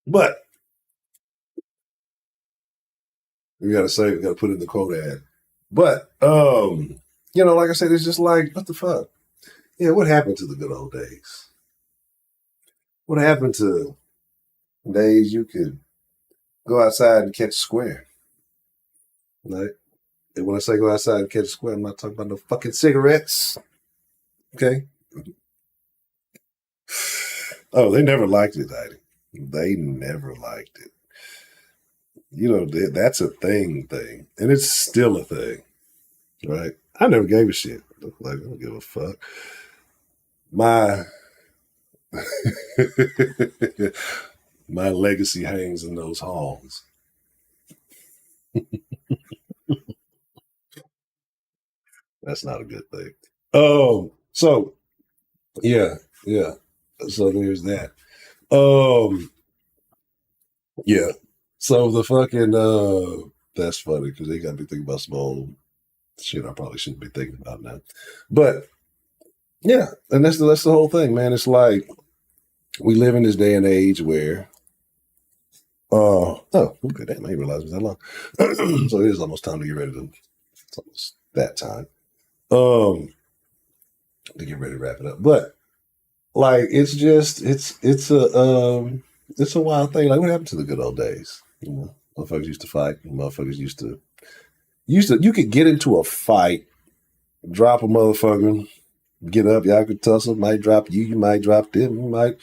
But we gotta put in the quote ad. But like I said, it's just like, what the fuck? Yeah, what happened to the good old days? What happened to days you could go outside and catch a square? Right? And when I say go outside and catch a square, I'm not talking about no fucking cigarettes. Okay? Oh, they never liked it, Heidi. They never liked it. That's a thing, and it's still a thing, right? I never gave a shit. Like, I don't give a fuck. My my legacy hangs in those halls. That's not a good thing. Oh, so yeah, yeah. So there's that. Um, yeah. So the fucking that's funny because they got me thinking about some old shit I probably shouldn't be thinking about now. But yeah, and that's the whole thing, man. It's like we live in this day and age where okay, damn, I didn't realize it was that long. So it is almost time to get ready to it's almost that time. To get ready to wrap it up. But like it's a wild thing. Like what happened to the good old days? Motherfuckers used to fight. Motherfuckers used to you could get into a fight, drop a motherfucker, get up, y'all could tussle, might drop you, you might drop them, you might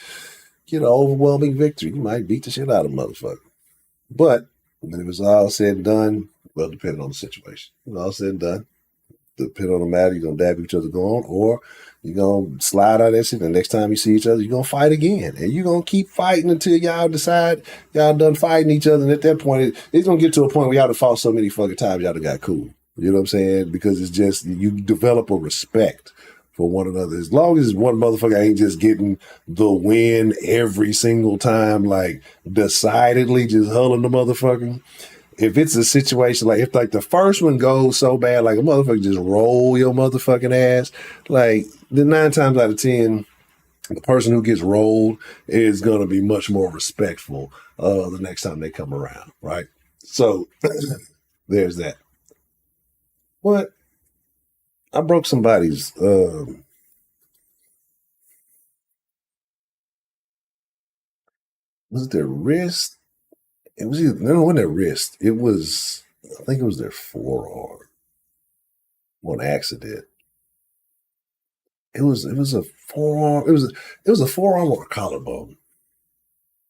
get an overwhelming victory. You might beat the shit out of a motherfucker. But when it was all said and done, well, depending on the situation. When all said and done, the pin on the matter, you're gonna dab each other going, or you're gonna slide out that shit. And the next time you see each other, you're gonna fight again. And you're gonna keep fighting until y'all decide y'all done fighting each other. And at that point, it's gonna get to a point where y'all have fought so many fucking times, y'all done got cool. You know what I'm saying? Because it's just, you develop a respect for one another. As long as one motherfucker ain't just getting the win every single time, like decidedly just hulling the motherfucker. If it's a situation like, if like the first one goes so bad, like a motherfucker just roll your motherfucking ass, like the 9 times out of 10, the person who gets rolled is going to be much more respectful the next time they come around, right? So there's that. What? I broke somebody's, was it their wrist? It was either, no, it wasn't their wrist. It was, I think it was their forearm on accident. It was a forearm. It was a forearm or a collarbone.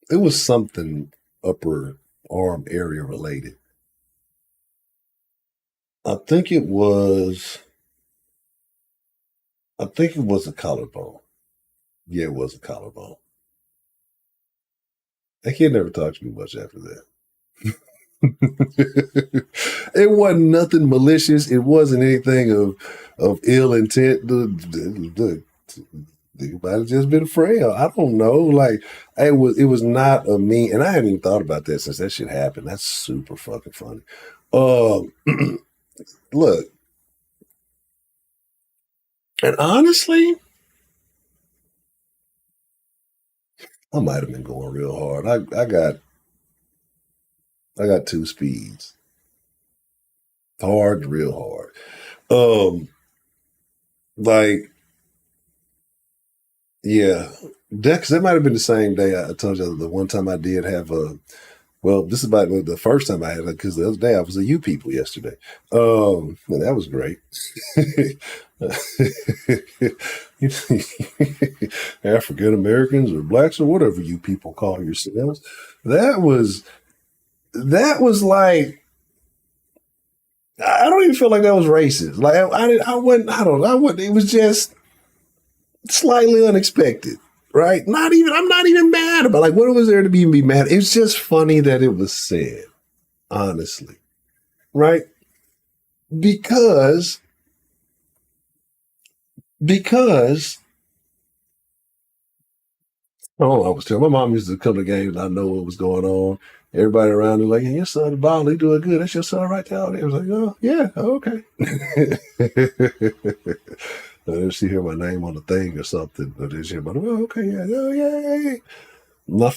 It was something upper arm area related. I think it was a collarbone. Yeah, it was a collarbone. That kid never talked to me much after that. It wasn't nothing malicious. It wasn't anything of ill intent. It might have just been frail. I don't know. Like it was not a mean, and I hadn't even thought about that since that shit happened. That's super fucking funny. Look, and honestly, I might have been going real hard. I got 2 speeds. Hard, real hard. Like, yeah. That might have been the same day I told you the one time I did have a, well, this is about the first time I had it, because the other day I was a You People yesterday. And that was great. African Americans or blacks or whatever you people call yourselves. That was like, I don't even feel like that was racist. Like I wouldn't. It was just slightly unexpected, right? I'm not even mad about, like, what was there to be mad? It's just funny that it was said, honestly, right? Because oh, I was telling my mom used to come to games. I know what was going on. Everybody around was like, "Hey, your son, ball, he doing good. That's your son right there." I was like, "Oh yeah, okay." If she hear my name on the thing or something, or did she hear about, oh, okay, yeah, oh, yeah. My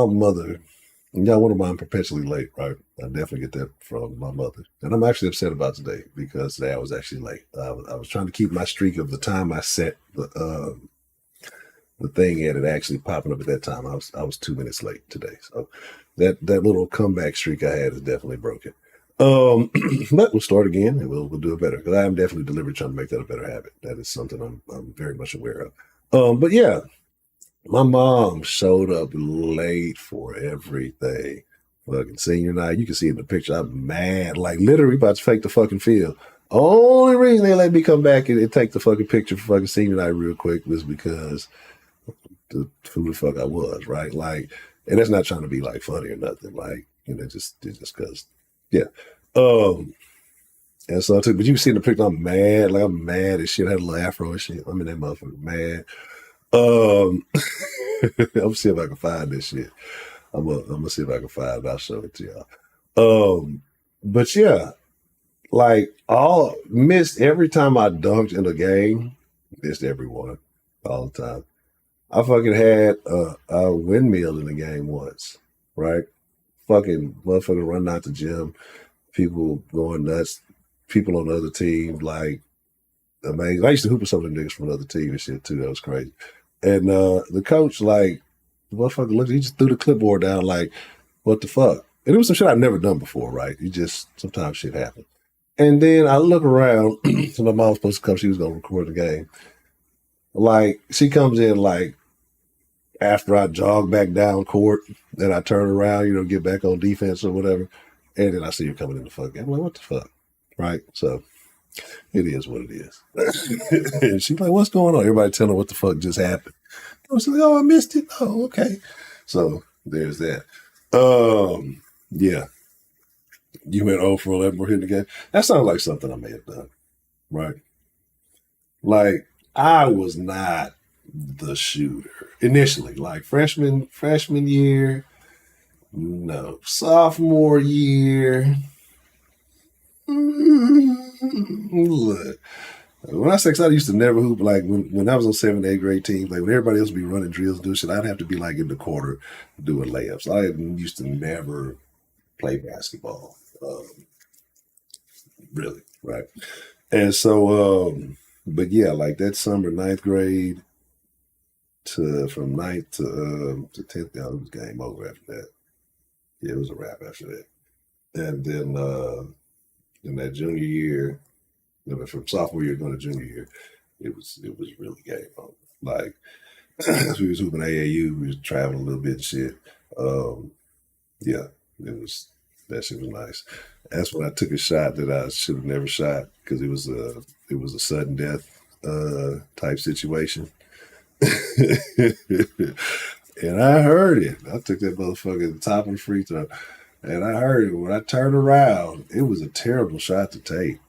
mother, yeah, one of mine perpetually late, right? I definitely get that from my mother. And I'm actually upset about today because today I was actually late. I was trying to keep my streak of the time I set the thing at it actually popping up at that time. I was 2 minutes late today. So that little comeback streak I had is definitely broken. But we'll start again and we'll do it better, because I am definitely deliberately trying to make that a better habit. That is something I'm very much aware of. But yeah, my mom showed up late for everything. Fucking senior night. You can see in the picture, I'm mad. Like literally about to fake the fucking field. Only reason they let me come back and take the fucking picture for fucking senior night real quick was because who the fuck I was, right? Like, and that's not trying to be like funny or nothing. Like, just because, yeah. And so I took, but you see the picture, I'm mad. Like, I'm mad as shit. I had a little afro and shit. I'm in that motherfucker mad. I'm gonna see if I can find this shit. I'm gonna see if I can find it. I'll show it to y'all. But yeah, like all missed every time I dunked in a game, missed everyone all the time. I fucking had a windmill in the game once, right? Fucking motherfucker running out the gym, people going nuts, people on the other team, like amazing. I used to hoop with some of them niggas from another team and shit too. That was crazy. And the coach, like, the motherfucker looked, he just threw the clipboard down, like, what the fuck? And it was some shit I'd never done before, right? You just, sometimes shit happens. And then I look around, so my mom was supposed to come, she was going to record the game. Like, she comes in, like, after I jog back down court, then I turn around, get back on defense or whatever. And then I see her coming in the fuck game. I'm like, what the fuck? Right? So It is what it is. And she's like, what's going on? Everybody tell her what the fuck just happened. I was like, oh, I missed it. Oh, okay. So there's that. Yeah. You went 0 for 11 for hitting the game. That sounds like something I may have done, right? Like, I was not the shooter initially. Like freshman year, no. Sophomore year, look. When I say I used to never hoop, like when I was on 7th, 8th grade teams, like when everybody else would be running drills, doing shit, I'd have to be like in the corner doing layups. I used to never play basketball, really, right? And so, but yeah, like that summer, 9th grade from 9th to 10th, it was game over after that. Yeah, it was a wrap after that. And then in that junior year, from sophomore year going to junior year, it was really game over. Like we was hooping AAU, we was traveling a little bit and shit. Yeah, that shit was nice. That's when I took a shot that I should have never shot because it was a sudden death type situation. And I heard it. I took that motherfucker at the top of the free throw. And I heard it. When I turned around, it was a terrible shot to take.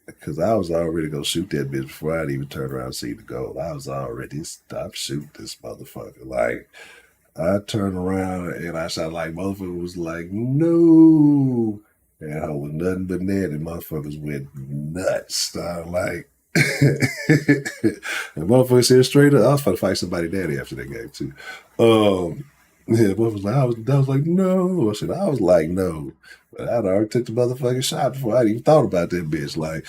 Because I was already going to shoot that bitch before I'd even turn around and see the goal. I was already, stop shooting this motherfucker. Like, I turned around and I shot like, motherfucker was like, no. And I was nothing but net and motherfuckers went nuts. I'm like, and motherfucker said straight up, I was trying to fight somebody daddy after that game too. Yeah, was like, I was like, no. I was like, no. But I'd already took the motherfucking shot before I'd even thought about that bitch. Like,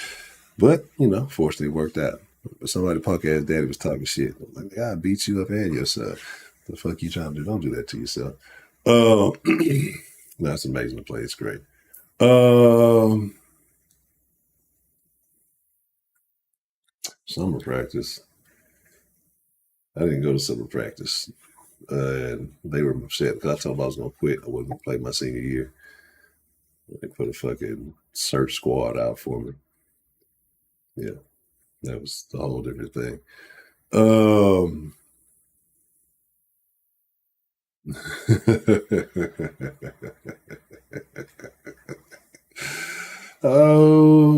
but fortunately it worked out. But somebody punk ass daddy was talking shit. I'm like, I beat you up and your son. The fuck you trying to do? Don't do that to yourself. That's amazing to play. It's great. Summer practice. I didn't go to summer practice. And they were upset because I told them I was going to quit. I wasn't going to play my senior year. They put a fucking search squad out for me. Yeah, that was a whole different thing. Oh,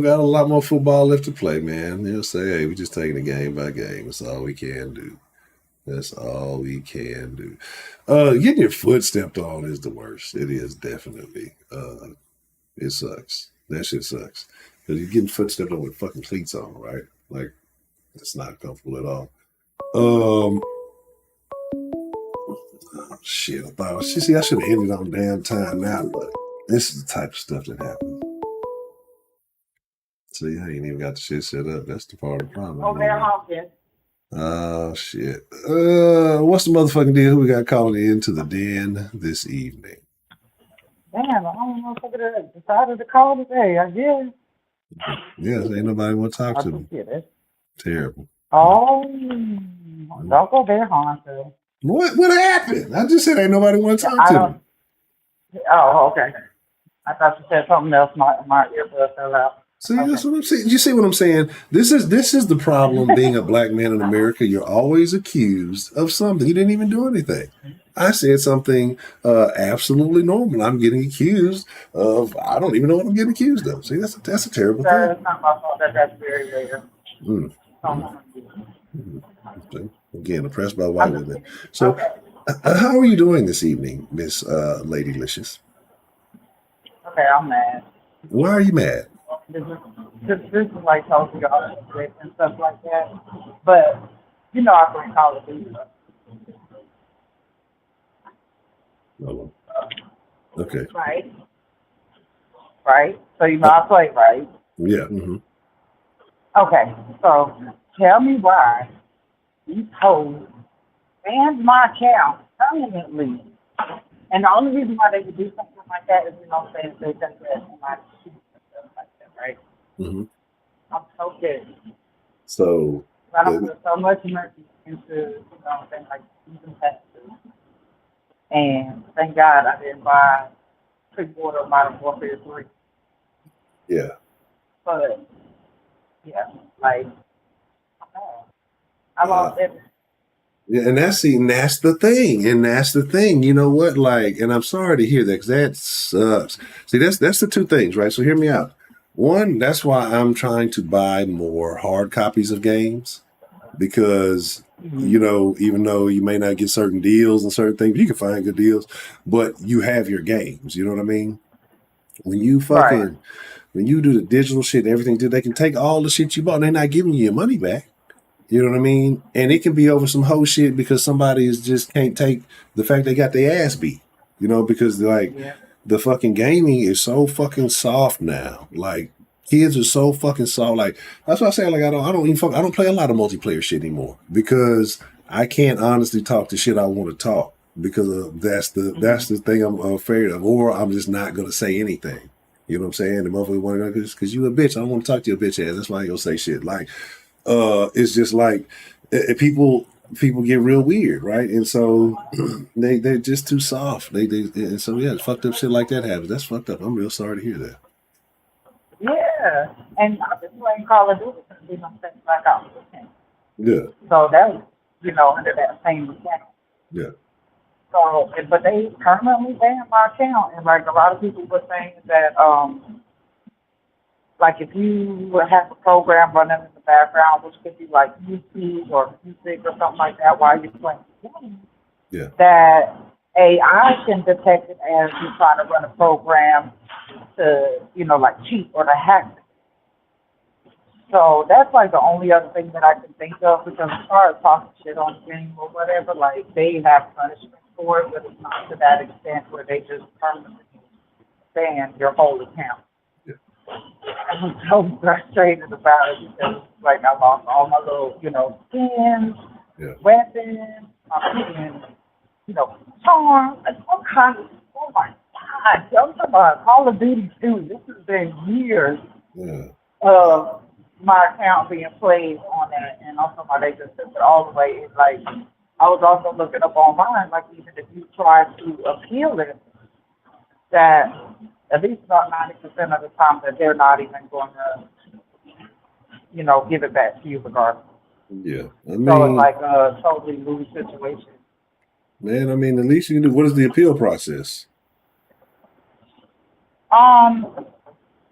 got a lot more football left to play, man. They'll say, hey, we're just taking it game by game. That's all we can do. That's all we can do. Getting your foot stepped on is the worst. It is definitely. It sucks. That shit sucks. Because you're getting foot stepped on with fucking cleats on, right? Like, it's not comfortable at all. Shit, I thought, see, I should have ended on damn time now, but this is the type of stuff that happens. See, I ain't even got the shit set up. That's the part of the problem. Okay. Oh, shit. What's the motherfucking deal? Who we got calling into the den this evening? Damn, I don't know if I decided to call today. I guess. Yes, ain't nobody want to talk to me. Terrible. Oh, don't go there, Hunter. What happened? I just said ain't nobody want to talk to me. Oh, okay. I thought you said something else. My earbud fell out. See, that's what I'm saying. You see what I'm saying? This is the problem being a black man in America. You're always accused of something. You didn't even do anything. I said something absolutely normal. I'm getting accused of, I don't even know what I'm getting accused of. See, that's a terrible thing. It's not my fault that's very rare. Again, oppressed by white women. So, how are you doing this evening, Miss Ladylicious? Okay, I'm mad. Why are you mad? This is like talking y'all and stuff like that. But, I can call it Duty. Oh, okay. Right? So, I play, right? Yeah. Mm-hmm. Okay, so tell me why these hoes banned my account permanently. And the only reason why they would do something like that is, saying they think that somebody shoots and stuff like that, right? Mm-hmm. I'm so pissed. So I don't put so much mercy into, like even Texas. And thank God I didn't buy pre-order Modern Warfare 3. Yeah. But Yeah, like, I Uh, lost everything. yeah, and that's the thing, and that's the thing. You know what? Like, and I'm sorry to hear that because that sucks. See, that's the two things, right? So hear me out. One, that's why I'm trying to buy more hard copies of games because Mhm. even though you may not get certain deals and certain things, you can find good deals, but you have your games. You know what I mean? When you Right. fucking when you do the digital shit and everything, they can take all the shit you bought and they're not giving you your money back. You know what I mean? And it can be over some whole shit because somebody is just can't take the fact they got their ass beat. Because like Yeah. the fucking gaming is so fucking soft now. Like kids are so fucking soft. Like that's why I say like I don't play a lot of multiplayer shit anymore because I can't honestly talk the shit I want to talk because that's Mhm. the thing I'm afraid of, or I'm just not gonna say anything. You know what I'm saying? The motherfucker want to because you a bitch. I don't want to talk to your bitch ass. That's why I ain't gonna say shit. Like it's just like people get real weird, right? And so they're just too soft. They and so yeah, fucked up shit like that happens. That's fucked up. I'm real sorry to hear that. Yeah. And I've been playing Call of Duty since we don't think Black Ops 10. Yeah, So that was, under that same account. yeah, So, but they permanently banned my account, and like a lot of people were saying that, like if you would have a program running in the background, which could be like YouTube or music or something like that while you're playing the game, yeah, that AI can detect it as you trying to run a program to, like cheat or to hack. So that's like the only other thing that I can think of because as far as talking shit on the game or whatever, like they have punishment for it, but it's not to that extent where they just permanently ban your whole account. yeah, I'm so frustrated about it because like I lost all my little, skins, yeah, weapons, charms, like all kinds of, oh my God, I'm talking about Call of Duty 2. This has been years yeah, of my account being played on that, and also my they just took it all the way. It's like I was also looking up online, like even if you try to appeal it, that at least about 90% of the time that they're not even going to, give it back to you regardless. yeah. I So it's mean, like a totally lose situation. man, I mean, the least you can do. What is the appeal process? Um,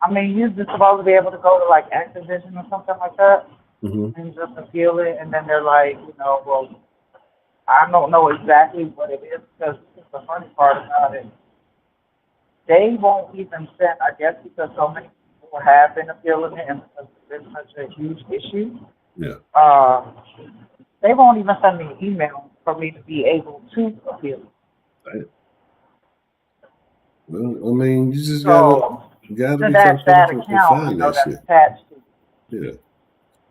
I mean, you're just supposed to be able to go to like Activision or something like that Hmm. and just appeal it, and then they're like, well, I don't know exactly what it is because the funny part about it, they won't even send, I guess because so many people have been appealing it and because it's such a huge issue, Yeah. uh, they won't even send me an email for me to be able to appeal it. Right. Well, I mean, you just So gotta to be so that careful and account, find that that's shit. attached to. Yeah.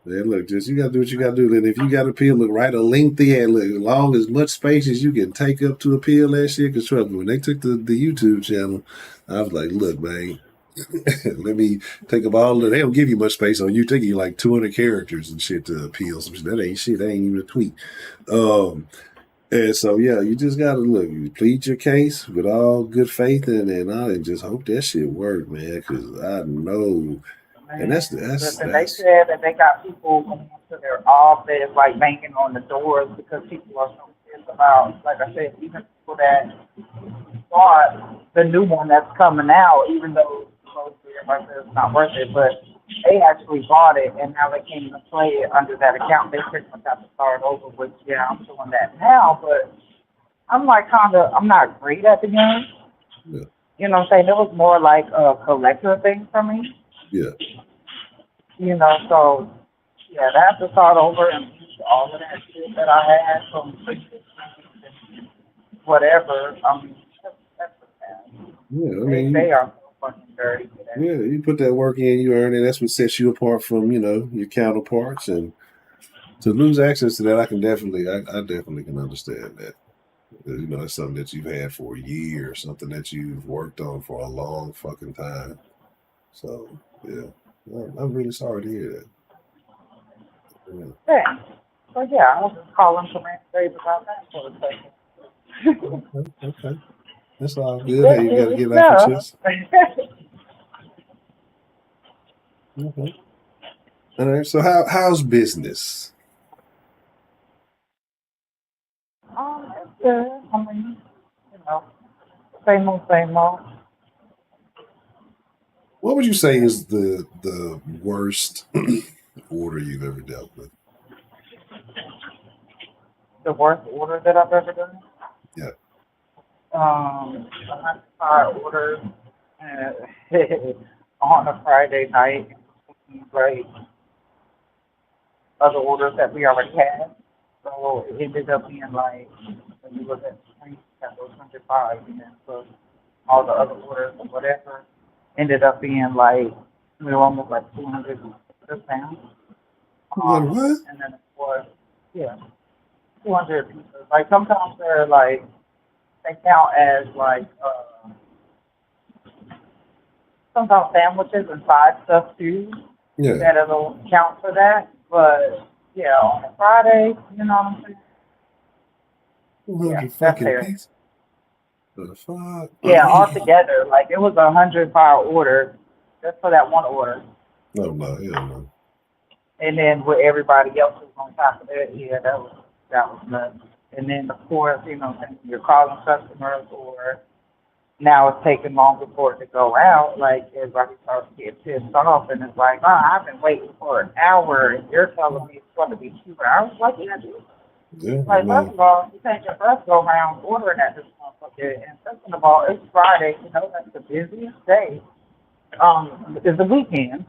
Yeah, look, just you gotta do what you gotta do. And if you gotta appeal, look, write a lengthy and look, long as much space as you can take up to appeal that shit. Cause trust me, when they took the YouTube channel, I was like, look, man, let me take up all the. They don't give you much space on you. Taking you like 200 characters and shit to appeal some shit. That ain't shit. That ain't even a tweet. Um, and so yeah, you just gotta look. You plead your case with all good faith and I just hope that shit work, man. Cause I know, and Man, listen, they that's said that they got people going to their office, like banging on the doors because people are so pissed about, like I said, even people that bought the new one that's coming out, even though supposedly everybody says it's not worth it, but they actually bought it and now they can't even play it under that account. They pretty much have to start over, which, yeah, I'm doing that now, but I'm like I'm not great at the game. yeah, You know what I'm saying? It was more like a collector thing for me. yeah. So yeah, I have to start over and use all of that shit that I had from previous and whatever. I mean, that's bad. Yeah, I They mean, are so fucking dirty for that yeah, shit. you put that work in, you earn it. That's what sets you apart from, your counterparts. And to lose access to that, I definitely can understand that. It's something that you've had for a year, something that you've worked on for a long fucking time. So, yeah, I'm really sorry to hear that. Yeah. Yeah. So yeah, I was just calling to rant rave about that for a second. Okay, okay. That's all good. Hey, Good, you got to good get it off your stuff. chest. Okay. All right. So how's business? It's good. I mean, you know, same old, same old. What would you say is the worst order you've ever dealt with? The worst order that I've ever done. Yeah. I had five orders uh, on a Friday night, right? Other orders that we already had. So it ended up being like, when you look at the screen, that was 105, and then so all the other orders or whatever ended up being like, we were almost like 200 pounds. What? And then of course, yeah, 200 pieces. Like sometimes they're like, they count as like, sometimes sandwiches and side stuff too, Yeah. that it'll count for that. But yeah, on a Friday, you know what I'm saying? Yeah, 200 that's fucking fair. pieces. The fuck? Yeah, altogether, like it was 100 pound order just for that one order, No, no, hell no. and then with everybody else who's on top of that, yeah, that was nuts. And then of course, you know, since you're calling customers or now it's taking longer for it to go out, like everybody starts to get pissed off, and it's like, oh, I've been waiting for an hour, and you're telling me it's going to be 2 hours. Like, yeah, dude. Yeah, I Like, first mean, of all, you can't your first go around ordering at this motherfucker, and second of all, it's Friday. You know that's the busiest day. Is the weekend,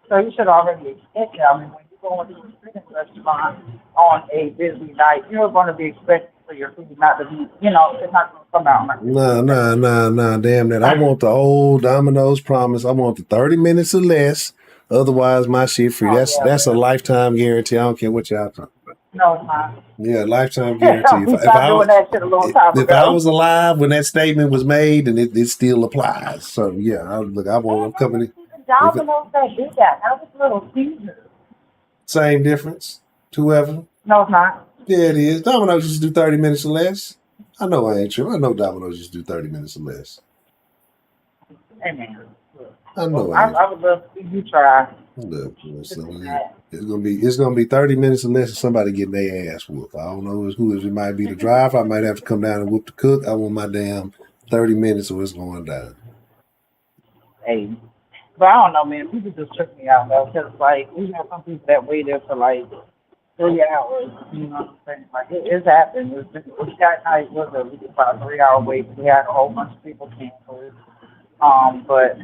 so you should already expect it. I mean, when you go into a Mexican restaurant on a busy night, you're going to be expecting for your food not to be, you know, it's not going to come out like this. nah, damn that. I want the old Domino's promise. I want the 30 minutes or less. Otherwise, my shit free. Oh That's yeah, that's a but lifetime guarantee. I don't care what y'all talking about. no, it's not. Yeah, lifetime guarantee. We stopped doing that shit a long time If I ago. was alive when that statement was made, then it still applies. So yeah, look, Man, I'm that coming was in. even If it, Domino's that did that. That was Little Caesars. same difference. Whoever. No, it's not. Yeah, it is. Domino's just do 30 minutes or less. I know I ain't true. I know Domino's just do 30 minutes or less. Hey man, look. I Well, know I I, ain't. I would love to see you try Look, to do listen, that. it's gonna be 30 minutes unless it's somebody getting their ass whooped. I don't know who it might be the driver. I might have to come down and whoop the cook. I want my damn 30 minutes or it's going down. Hey, but I don't know, man. People just trip me out though, because like we have some people that wait there for like 3 hours. You know what I'm saying? Like it's happened. That night was about a 3 hour wait. We had a whole bunch of people cancel it. But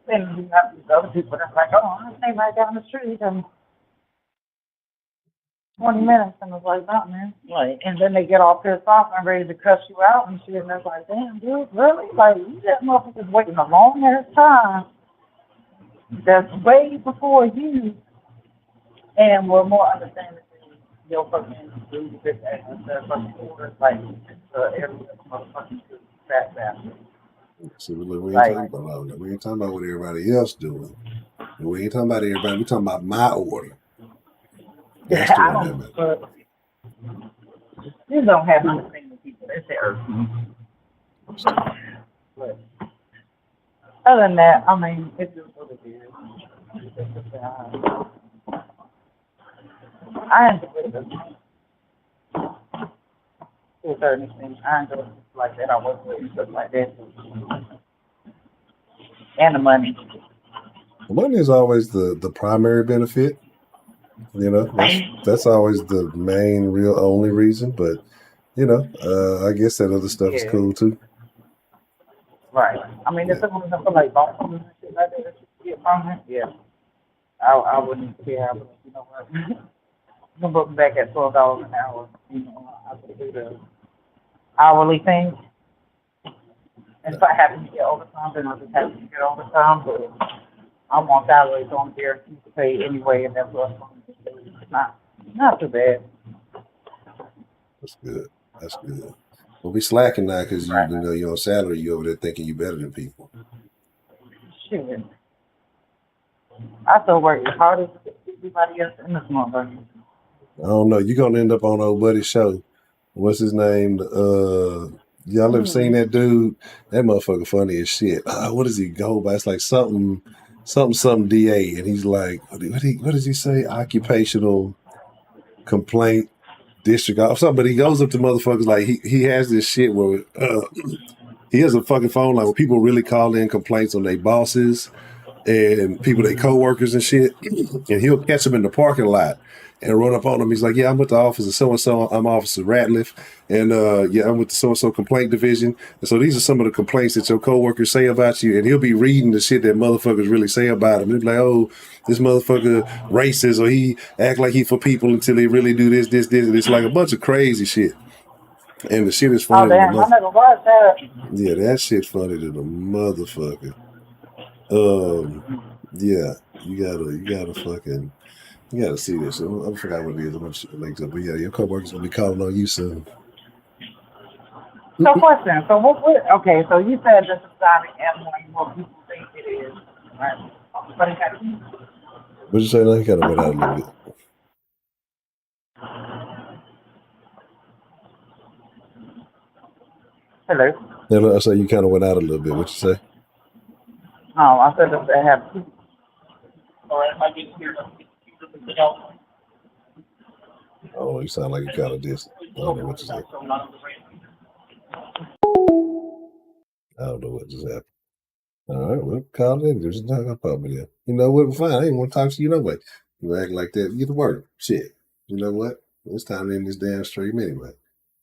then you have these other people that's like, oh, I stay right down the street and 20 minutes, and it's like, no, man. Like, and then they get all pissed off and ready to cuss you out and shit, and it's like, damn, dude, really? Like, you that motherfucker's waiting a long ass time that's way before you, and we're more understanding than your fucking dude bitch ass that fucking orders like every motherfucking fat bastard. So look, we ain't Like, talking about all that. We ain't talking about what everybody else doing. And we ain't talking about everybody. We talking about my order. That's the I one that don't, matters. but you don't have understanding people. That's the earth. But other than that, I mean, it's just what it is. I enjoy it to a certain extent. I enjoy it like that. I work with and stuff like that. And the money. Money is always the primary benefit. You know, that's always the main, real, only reason. But you know, I guess that other stuff is Yeah, cool too. right. I mean, if Yeah, someone was like bonuses and shit like that, that should get from it, yeah. I wouldn't care. But you know what? You can put me back at $12 an hour. You know, I could do the hourly thing. And if I happen to get overtime, then I just happen to get overtime. But I'm on salary, so I'm guaranteed to pay anyway, and that's what I'm going to do. It's not too bad. that's good. That's good. Well, we slacking now because you Right. know you're on salary. You over there thinking you better than people. Shit. I still work as hard as everybody else in this motherfucker. I don't know. You're gonna end up on old buddy's show. What's his name? Y'all ever seen Mm. that dude? That motherfucker funny as shit. What does he go by? It's like something. something DA, and he's like, what does he say? Occupational complaint district or something. But he goes up to motherfuckers like he has this shit where he has a fucking phone line where people really call in complaints on their bosses and people, they coworkers and shit, and he'll catch them in the parking lot and run up on them. He's like, "Yeah, I'm with the office of so and so. I'm Officer Ratliff, and yeah, I'm with the so and so complaint division. And so these are some of the complaints that your coworkers say about you." And he'll be reading the shit that motherfuckers really say about him. He'll be like, "Oh, this motherfucker racist, or he act like he for people until he really do this, this, this." And it's like a bunch of crazy shit. And the shit is Oh funny to the damn, I never watched that. yeah, that shit funny to the motherfucker. Yeah, you gotta see this. I forgot what it is. I'm gonna shoot the links up. But yeah, your coworkers gonna be calling on you soon. So question. So okay, so you said the society and what people think it is. Right? But it got What'd you say now? You kinda went out a little bit. hello. Yeah, I say you kinda went out a little bit. What you say? Oh, I said that they have two. Or it might be here. Oh, you sound like you kinda did. I don't know what you said. I don't know what just happened. All right, well, call it in. There's no problem there. You know what? Fine. I ain't want to talk to you no way. You act like that. Get to work. Shit. You know what? It's time to end this damn stream anyway.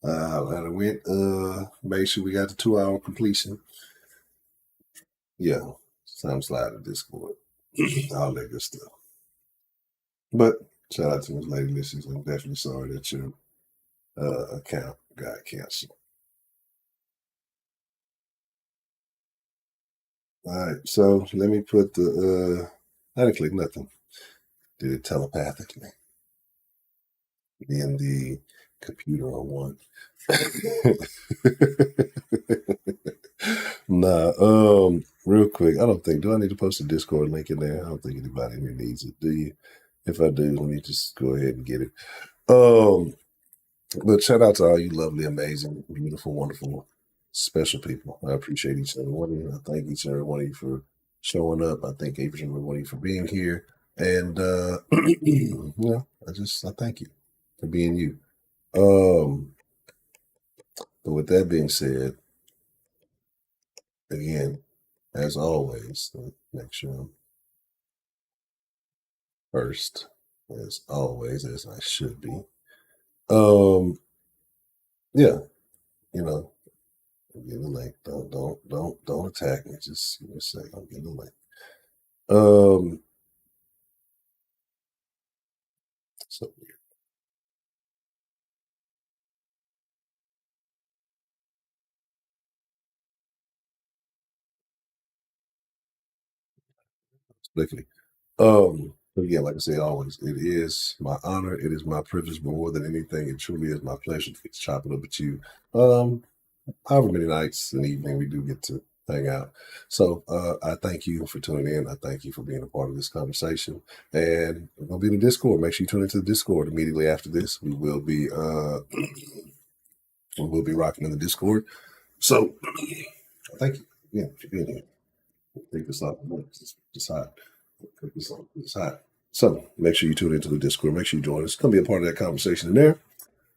I went, made sure we got the 2 hour completion. Yeah. It's time to slide to Discord. All that good stuff. But shout out to Miss Lady Licious. I'm definitely sorry that your account got canceled. All right, so let me put the I didn't click nothing. Did it telepathically in the computer on one. Nah, real quick, I don't think, do I need to post a Discord link in there? I don't think anybody here needs it, do you? If I do, let me just go ahead and get it. But shout out to all you lovely, amazing, beautiful, wonderful, special people. I appreciate each and every one of you. I thank each and every one of you for showing up. I thank each and every one of you for being here. And I thank you for being you. But with that being said, again, as always, make sure I'm first, as always, as I should be. Yeah, you know, get the link. Don't attack me. Just give me a second. I'm getting the link. So weird. Quickly. But again, like I say, always, it is my honor. It is my privilege, but more than anything, it truly is my pleasure to get to chop it up with you. However many nights and evening we do get to hang out. So I thank you for tuning in. I thank you for being a part of this conversation. And we're gonna be in the Discord. Make sure you tune into the Discord immediately after this. We will be rocking in the Discord. So thank you again for being here. Take this off. It's hot. It's hot. So make sure you tune into the Discord. Make sure you join us. Come be a part of that conversation in there.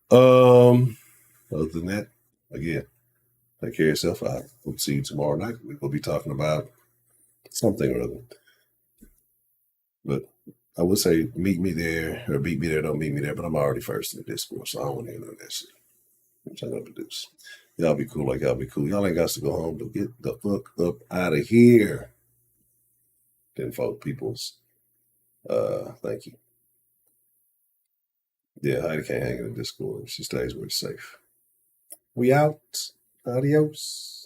Other than that, again, take care of yourself. I will see you tomorrow night. We will be talking about something or other. But I would say meet me there or beat me there, don't meet me there, but I'm already first in the Discord, so I don't want to hear none of that shit. Which I'm gonna produce. Y'all be cool like y'all be cool. Y'all ain't got to go home, but get the fuck up out of here. Then folk peoples. Thank you. Yeah, Heidi can't hang in the Discord. She stays where it's safe. We out. Adios.